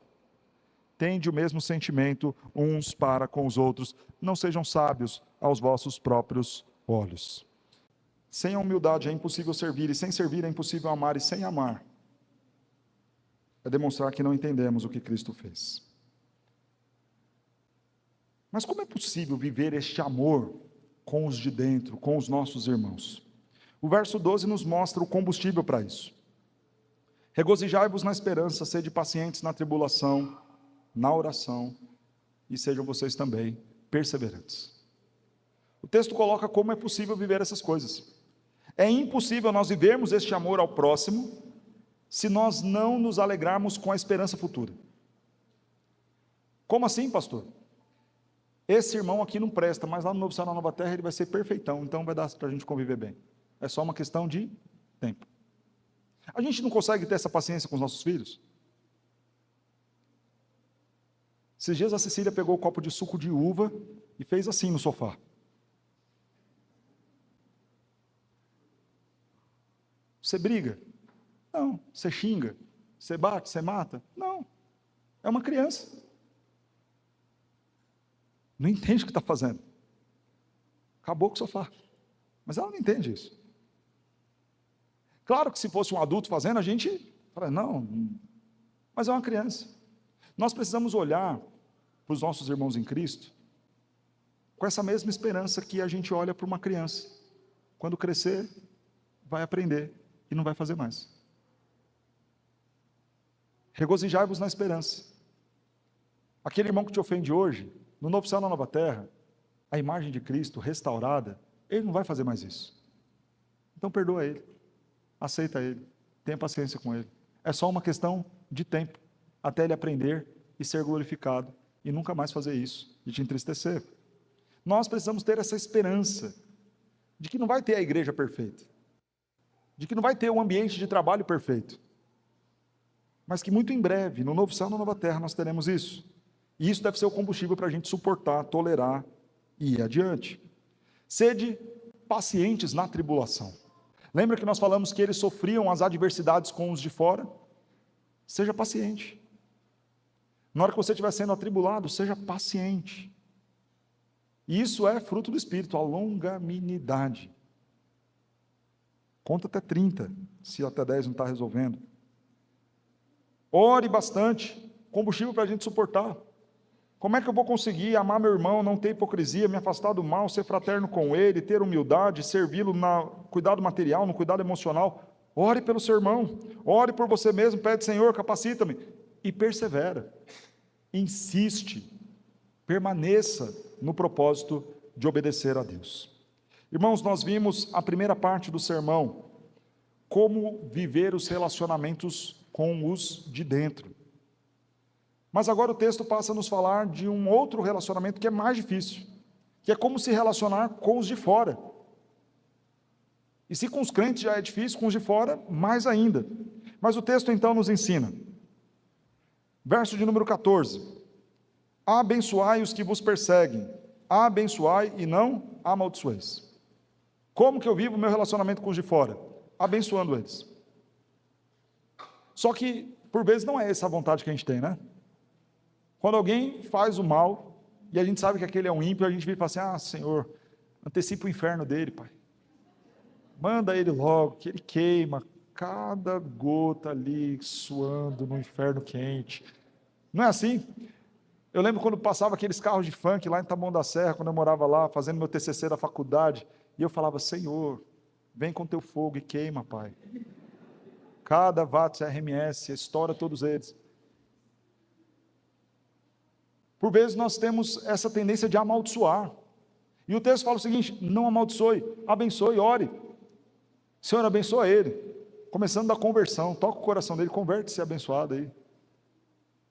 A: Tende o mesmo sentimento uns para com os outros, não sejam sábios aos vossos próprios olhos. Sem a humildade é impossível servir, e sem servir é impossível amar, e sem amar é demonstrar que não entendemos o que Cristo fez. Mas como é possível viver este amor com os de dentro, com os nossos irmãos? O verso 12 nos mostra o combustível para isso. Regozijai-vos na esperança, sede pacientes na tribulação, na oração, e sejam vocês também perseverantes. O texto coloca como é possível viver essas coisas. É impossível nós vivermos este amor ao próximo se nós não nos alegrarmos com a esperança futura. Como assim, pastor? Esse irmão aqui não presta, mas lá no Novo Céu, na Nova Terra, ele vai ser perfeitão, então vai dar para a gente conviver bem. É só uma questão de tempo. A gente não consegue ter essa paciência com os nossos filhos? Esses dias a Cecília pegou o copo de suco de uva e fez assim no sofá. Você briga? Não. Você xinga? Você bate? Você mata? Não. É uma criança. Não entende o que está fazendo. Acabou com o sofá. Mas ela não entende isso. Claro que se fosse um adulto fazendo, a gente fala, não, mas é uma criança. Nós precisamos olhar para os nossos irmãos em Cristo com essa mesma esperança que a gente olha para uma criança. Quando crescer, vai aprender e não vai fazer mais. Regozijai-vos na esperança. Aquele irmão que te ofende hoje, no novo céu, na nova terra, a imagem de Cristo restaurada, ele não vai fazer mais isso. Então perdoa ele, aceita ele, tenha paciência com ele. É só uma questão de tempo, até ele aprender e ser glorificado, e nunca mais fazer isso, e te entristecer. Nós precisamos ter essa esperança, de que não vai ter a igreja perfeita, de que não vai ter um ambiente de trabalho perfeito, mas que muito em breve, no novo céu, na nova terra, nós teremos isso. E isso deve ser o combustível para a gente suportar, tolerar e ir adiante. Sede pacientes na tribulação. Lembra que nós falamos que eles sofriam as adversidades com os de fora? Seja paciente. Na hora que você estiver sendo atribulado, seja paciente. E isso é fruto do Espírito, a longanimidade. Conta até 30, se até 10 não está resolvendo. Ore bastante, combustível para a gente suportar. Como é que eu vou conseguir amar meu irmão, não ter hipocrisia, me afastar do mal, ser fraterno com ele, ter humildade, servi-lo no cuidado material, no cuidado emocional? Ore pelo seu irmão, ore por você mesmo, pede, Senhor, capacita-me. E persevera, insiste, permaneça no propósito de obedecer a Deus. Irmãos, nós vimos a primeira parte do sermão, como viver os relacionamentos com os de dentro. Mas agora o texto passa a nos falar de um outro relacionamento que é mais difícil, que é como se relacionar com os de fora. E se com os crentes já é difícil, com os de fora, mais ainda. Mas o texto então nos ensina. Verso de número 14. Abençoai os que vos perseguem, abençoai e não amaldiçoeis. Como que eu vivo o meu relacionamento com os de fora? Abençoando eles. Só que, por vezes, não é essa a vontade que a gente tem, né? Quando alguém faz o mal, e a gente sabe que aquele é um ímpio, a gente vira e fala assim, Senhor, antecipa o inferno dele, Pai. Manda ele logo, que ele queima, cada gota ali, suando no inferno quente. Não é assim? Eu lembro quando passava aqueles carros de funk lá em Taboão da Serra, quando eu morava lá, fazendo meu TCC da faculdade, e eu falava, Senhor, vem com teu fogo e queima, Pai. Cada Watts RMS, estoura todos eles. Por vezes nós temos essa tendência de amaldiçoar. E o texto fala o seguinte, não amaldiçoe, abençoe, ore. Senhor, abençoa ele. Começando da conversão, toca o coração dele, converte-se abençoado aí.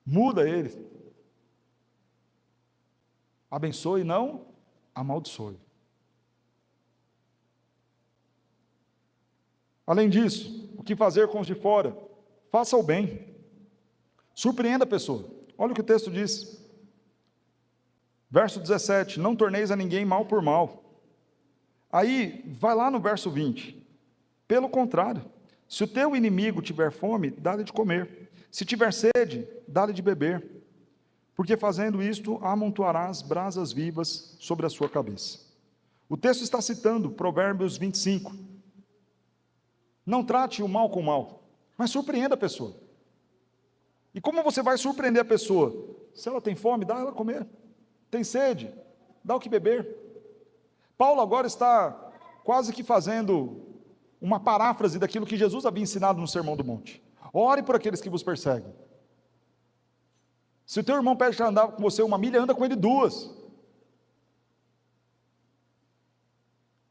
A: Muda ele. Abençoe, não amaldiçoe. Além disso, o que fazer com os de fora? Faça o bem. Surpreenda a pessoa. Olha o que o texto diz. Verso 17, não torneis a ninguém mal por mal. Aí, vai lá no verso 20. Pelo contrário, se o teu inimigo tiver fome, dá-lhe de comer. Se tiver sede, dá-lhe de beber. Porque fazendo isto, amontoarás brasas vivas sobre a sua cabeça. O texto está citando Provérbios 25. Não trate o mal com o mal, mas surpreenda a pessoa. E como você vai surpreender a pessoa? Se ela tem fome, dá ela comer. Tem sede, dá o que beber. Paulo agora está quase que fazendo uma paráfrase daquilo que Jesus havia ensinado no Sermão do Monte. Ore por aqueles que vos perseguem. Se o teu irmão pede para andar com você 1 milha, anda com ele 2.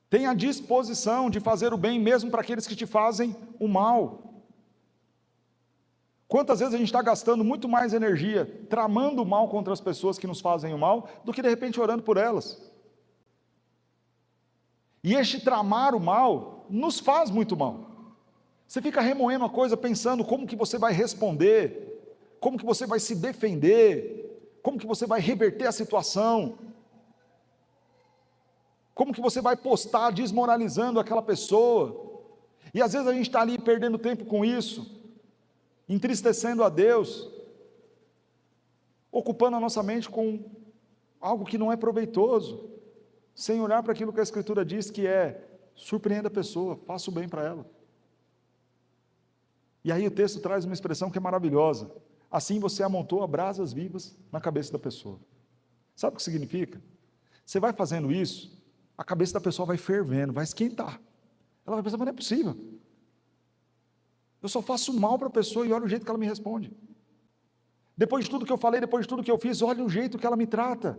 A: Tenha disposição de fazer o bem mesmo para aqueles que te fazem o mal. Quantas vezes a gente está gastando muito mais energia tramando o mal contra as pessoas que nos fazem o mal, do que de repente orando por elas. E este tramar o mal nos faz muito mal. Você fica remoendo a coisa pensando como que você vai responder, como que você vai se defender, como que você vai reverter a situação, como que você vai postar desmoralizando aquela pessoa. E às vezes a gente está ali perdendo tempo com isso, entristecendo a Deus, ocupando a nossa mente com algo que não é proveitoso, sem olhar para aquilo que a Escritura diz que é, surpreenda a pessoa, faça o bem para ela. E aí o texto traz uma expressão que é maravilhosa, assim você amontoa brasas vivas na cabeça da pessoa. Sabe o que significa? Você vai fazendo isso, a cabeça da pessoa vai fervendo, vai esquentar, ela vai pensar, mas não é possível, eu só faço mal para a pessoa e olha o jeito que ela me responde. Depois de tudo que eu falei, depois de tudo que eu fiz, olha o jeito que ela me trata.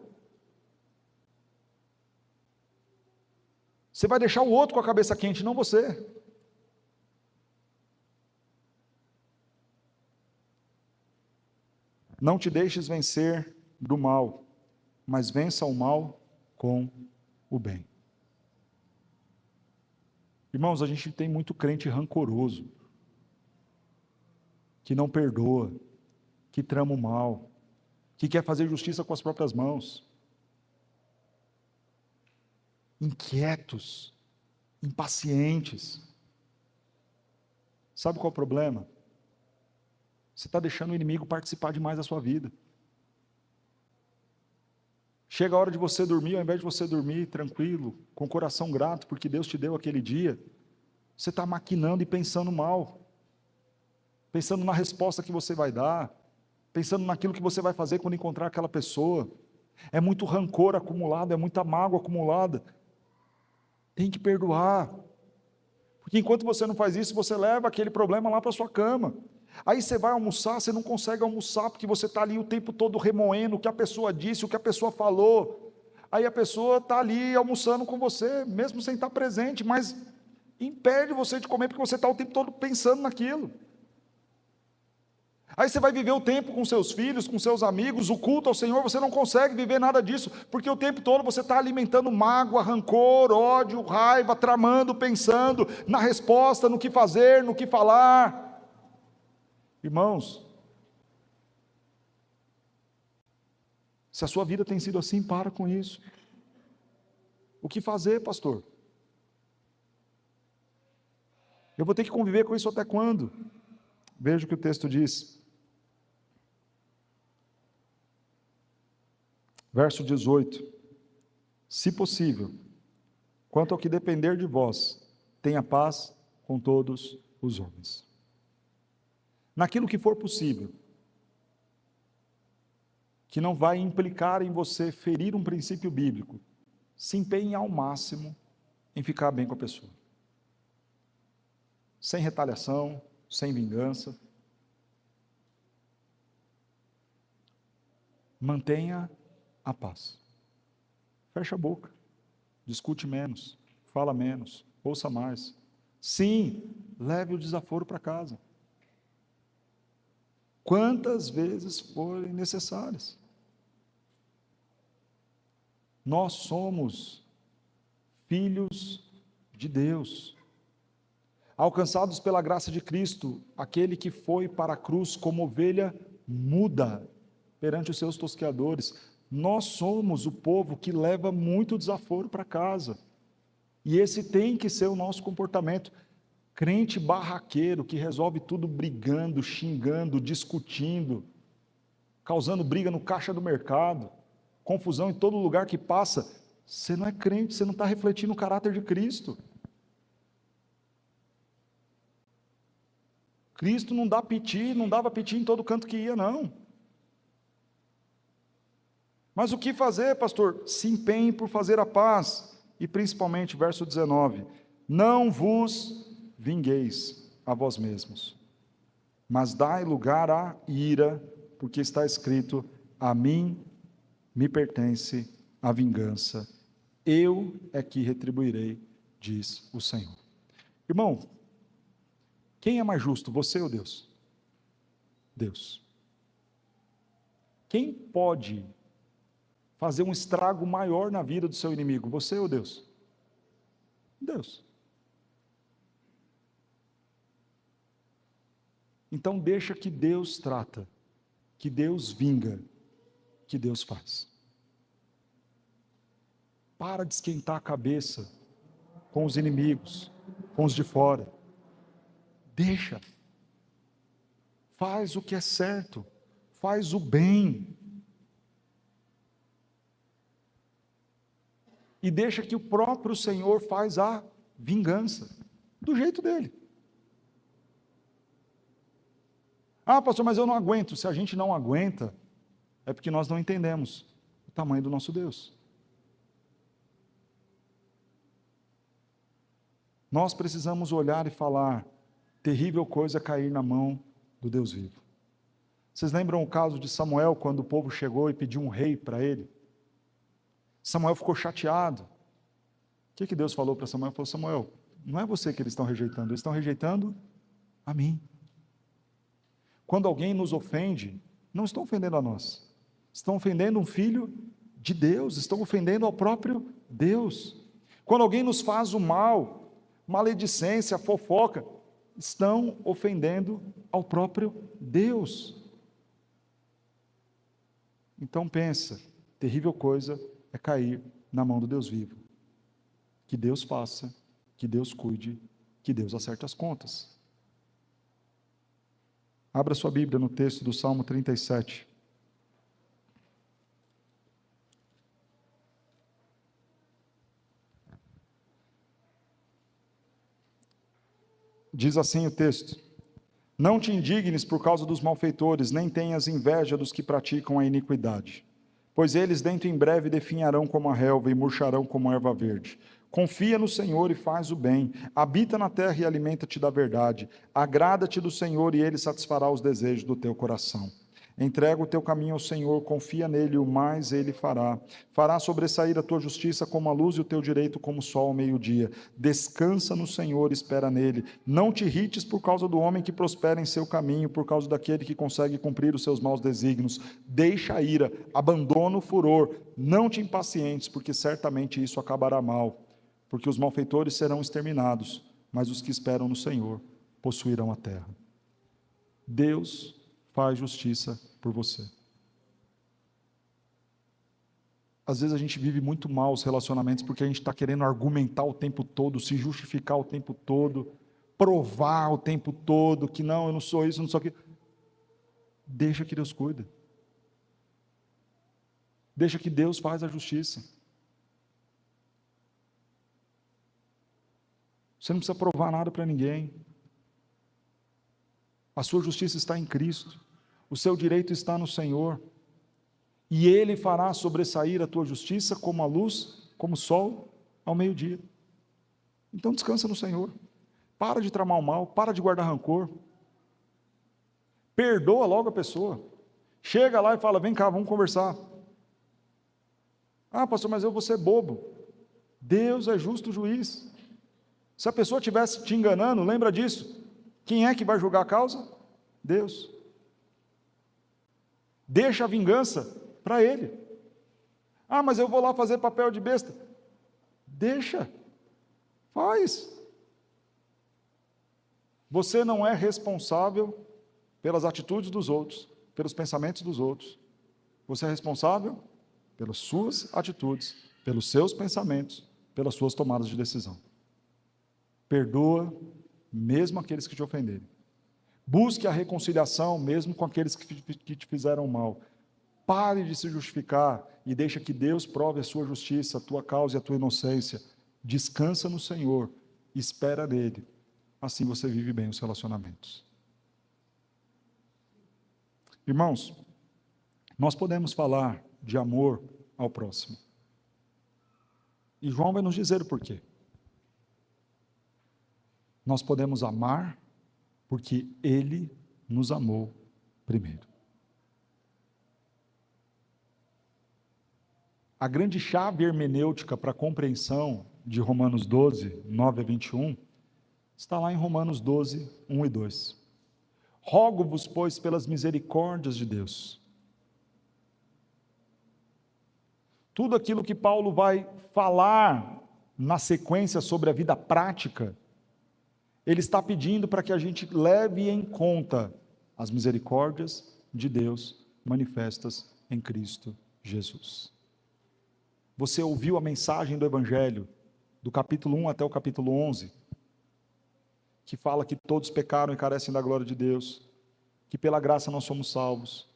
A: Você vai deixar o outro com a cabeça quente, não você. Não te deixes vencer do mal, mas vença o mal com o bem. Irmãos, a gente tem muito crente rancoroso, que não perdoa, que trama o mal, que quer fazer justiça com as próprias mãos. Inquietos, impacientes. Sabe qual é o problema? Você está deixando o inimigo participar demais da sua vida. Chega a hora de você dormir, ao invés de você dormir tranquilo, com o coração grato, porque Deus te deu aquele dia, você está maquinando e pensando mal, pensando na resposta que você vai dar, pensando naquilo que você vai fazer quando encontrar aquela pessoa. É muito rancor acumulado, é muita mágoa acumulada. Tem que perdoar, porque enquanto você não faz isso, você leva aquele problema lá para a sua cama. Aí você vai almoçar, você não consegue almoçar, porque você está ali o tempo todo remoendo o que a pessoa disse, o que a pessoa falou. Aí a pessoa está ali almoçando com você, mesmo sem estar presente, mas impede você de comer, porque você está o tempo todo pensando naquilo. Aí você vai viver o tempo com seus filhos, com seus amigos, o culto ao Senhor, você não consegue viver nada disso, porque o tempo todo você está alimentando mágoa, rancor, ódio, raiva, tramando, pensando na resposta, no que fazer, no que falar. Irmãos, se a sua vida tem sido assim, para com isso. O que fazer, pastor? Eu vou ter que conviver com isso até quando? Veja o que o texto diz. Verso 18. Se possível, quanto ao que depender de vós, tenha paz com todos os homens. Naquilo que for possível, que não vai implicar em você ferir um princípio bíblico, se empenhe ao máximo em ficar bem com a pessoa. Sem retaliação, sem vingança. Mantenha a paz. Fecha a boca. Discute menos. Fala menos. Ouça mais. Sim, leve o desaforo para casa. Quantas vezes forem necessárias. Nós somos filhos de Deus, alcançados pela graça de Cristo, aquele que foi para a cruz como ovelha muda perante os seus tosqueadores. Nós somos o povo que leva muito desaforo para casa, e esse tem que ser o nosso comportamento. Crente barraqueiro que resolve tudo brigando, xingando, discutindo, causando briga no caixa do mercado, confusão em todo lugar que passa. Você não é crente, você não está refletindo o caráter de Cristo. Cristo não dá piti, não dava piti em todo canto que ia, não. Mas o que fazer, pastor? Se empenhe por fazer a paz. E principalmente, verso 19, não vos vingueis a vós mesmos, mas dai lugar à ira, porque está escrito, a mim me pertence a vingança, eu é que retribuirei, diz o Senhor. Irmão, quem é mais justo, você ou Deus? Deus. Quem pode fazer um estrago maior na vida do seu inimigo, você ou Deus? Deus. Então deixa que Deus trata, que Deus vinga, que Deus faz. Para de esquentar a cabeça com os inimigos, com os de fora. Deixa. Faz o que é certo, faz o bem. E deixa que o próprio Senhor faz a vingança, do jeito dele. Ah, pastor, mas eu não aguento. Se a gente não aguenta, é porque nós não entendemos o tamanho do nosso Deus. Nós precisamos olhar e falar, terrível coisa é cair na mão do Deus vivo. Vocês lembram o caso de Samuel, quando o povo chegou e pediu um rei para ele? Samuel ficou chateado. O que Deus falou para Samuel? Ele falou: Samuel, não é você que eles estão rejeitando, eles estão rejeitando a mim. Quando alguém nos ofende, não estão ofendendo a nós, estão ofendendo um filho de Deus, estão ofendendo ao próprio Deus. Quando alguém nos faz o mal, maledicência, fofoca, estão ofendendo ao próprio Deus. Então pensa, terrível coisa é cair na mão do Deus vivo. Que Deus faça, que Deus cuide, que Deus acerte as contas. Abra sua Bíblia no texto do Salmo 37. Diz assim o texto: Não te indignes por causa dos malfeitores, nem tenhas inveja dos que praticam a iniquidade, pois eles dentro em breve definharão como a relva e murcharão como a erva verde. Confia no Senhor e faz o bem, habita na terra e alimenta-te da verdade, agrada-te do Senhor e Ele satisfará os desejos do teu coração. Entrega o teu caminho ao Senhor, confia nele, o mais Ele fará. Fará sobressair a tua justiça como a luz e o teu direito como o sol ao meio-dia. Descansa no Senhor, espera nele. Não te irrites por causa do homem que prospera em seu caminho, por causa daquele que consegue cumprir os seus maus desígnios. Deixa a ira, abandona o furor, não te impacientes, porque certamente isso acabará mal. Porque os malfeitores serão exterminados, mas os que esperam no Senhor possuirão a terra. Deus faz justiça por você. Às vezes a gente vive muito mal os relacionamentos porque a gente está querendo argumentar o tempo todo, se justificar o tempo todo, provar o tempo todo que não, eu não sou isso, eu não sou aquilo. Deixa que Deus cuida. Deixa que Deus faz a justiça. Você não precisa provar nada para ninguém. A sua justiça está em Cristo. O seu direito está no Senhor. E Ele fará sobressair a tua justiça como a luz, como o sol ao meio-dia. Então descansa no Senhor. Para de tramar o mal, para de guardar rancor. Perdoa logo a pessoa. Chega lá e fala: vem cá, vamos conversar. Ah, pastor, mas eu vou ser bobo. Deus é justo juiz. Se a pessoa estivesse te enganando, lembra disso. Quem é que vai julgar a causa? Deus. Deixa a vingança para Ele. Ah, mas eu vou lá fazer papel de besta. Deixa. Faz. Você não é responsável pelas atitudes dos outros, pelos pensamentos dos outros. Você é responsável pelas suas atitudes, pelos seus pensamentos, pelas suas tomadas de decisão. Perdoa, mesmo aqueles que te ofenderem. Busque a reconciliação, mesmo com aqueles que te fizeram mal. Pare de se justificar e deixa que Deus prove a sua justiça, a tua causa e a tua inocência. Descansa no Senhor, espera nele. Assim você vive bem os relacionamentos. Irmãos, nós podemos falar de amor ao próximo. E João vai nos dizer o porquê. Nós podemos amar porque Ele nos amou primeiro. A grande chave hermenêutica para a compreensão de Romanos 12, 9 a 21, está lá em Romanos 12, 1 e 2. Rogo-vos, pois, pelas misericórdias de Deus. Tudo aquilo que Paulo vai falar na sequência sobre a vida prática, ele está pedindo para que a gente leve em conta as misericórdias de Deus manifestas em Cristo Jesus. Você ouviu a mensagem do Evangelho, do capítulo 1 até o capítulo 11, que fala que todos pecaram e carecem da glória de Deus, que pela graça nós somos salvos,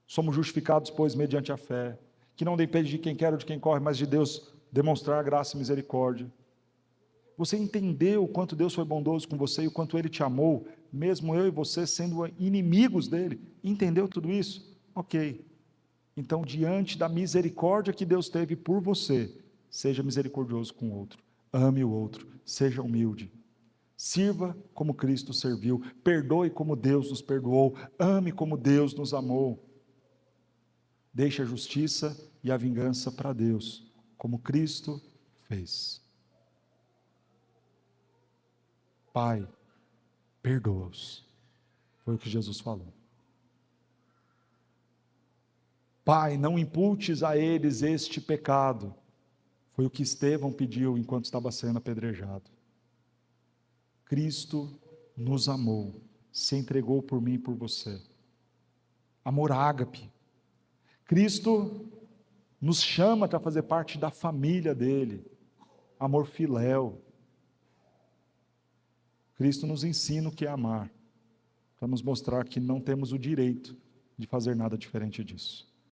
A: somos justificados, pois, mediante a fé, que não depende de quem quer ou de quem corre, mas de Deus demonstrar graça e misericórdia. Você entendeu o quanto Deus foi bondoso com você e o quanto Ele te amou, mesmo eu e você sendo inimigos dEle? Entendeu tudo isso? Ok. Então, diante da misericórdia que Deus teve por você, seja misericordioso com o outro, ame o outro, seja humilde. Sirva como Cristo serviu, perdoe como Deus nos perdoou, ame como Deus nos amou. Deixe a justiça e a vingança para Deus, como Cristo fez. Pai, perdoa-os. Foi o que Jesus falou. Pai, não imputes a eles este pecado. Foi o que Estevão pediu enquanto estava sendo apedrejado. Cristo nos amou, se entregou por mim e por você. Amor ágape. Cristo nos chama para fazer parte da família dele. Amor filéu. Cristo nos ensina o que é amar, para nos mostrar que não temos o direito de fazer nada diferente disso.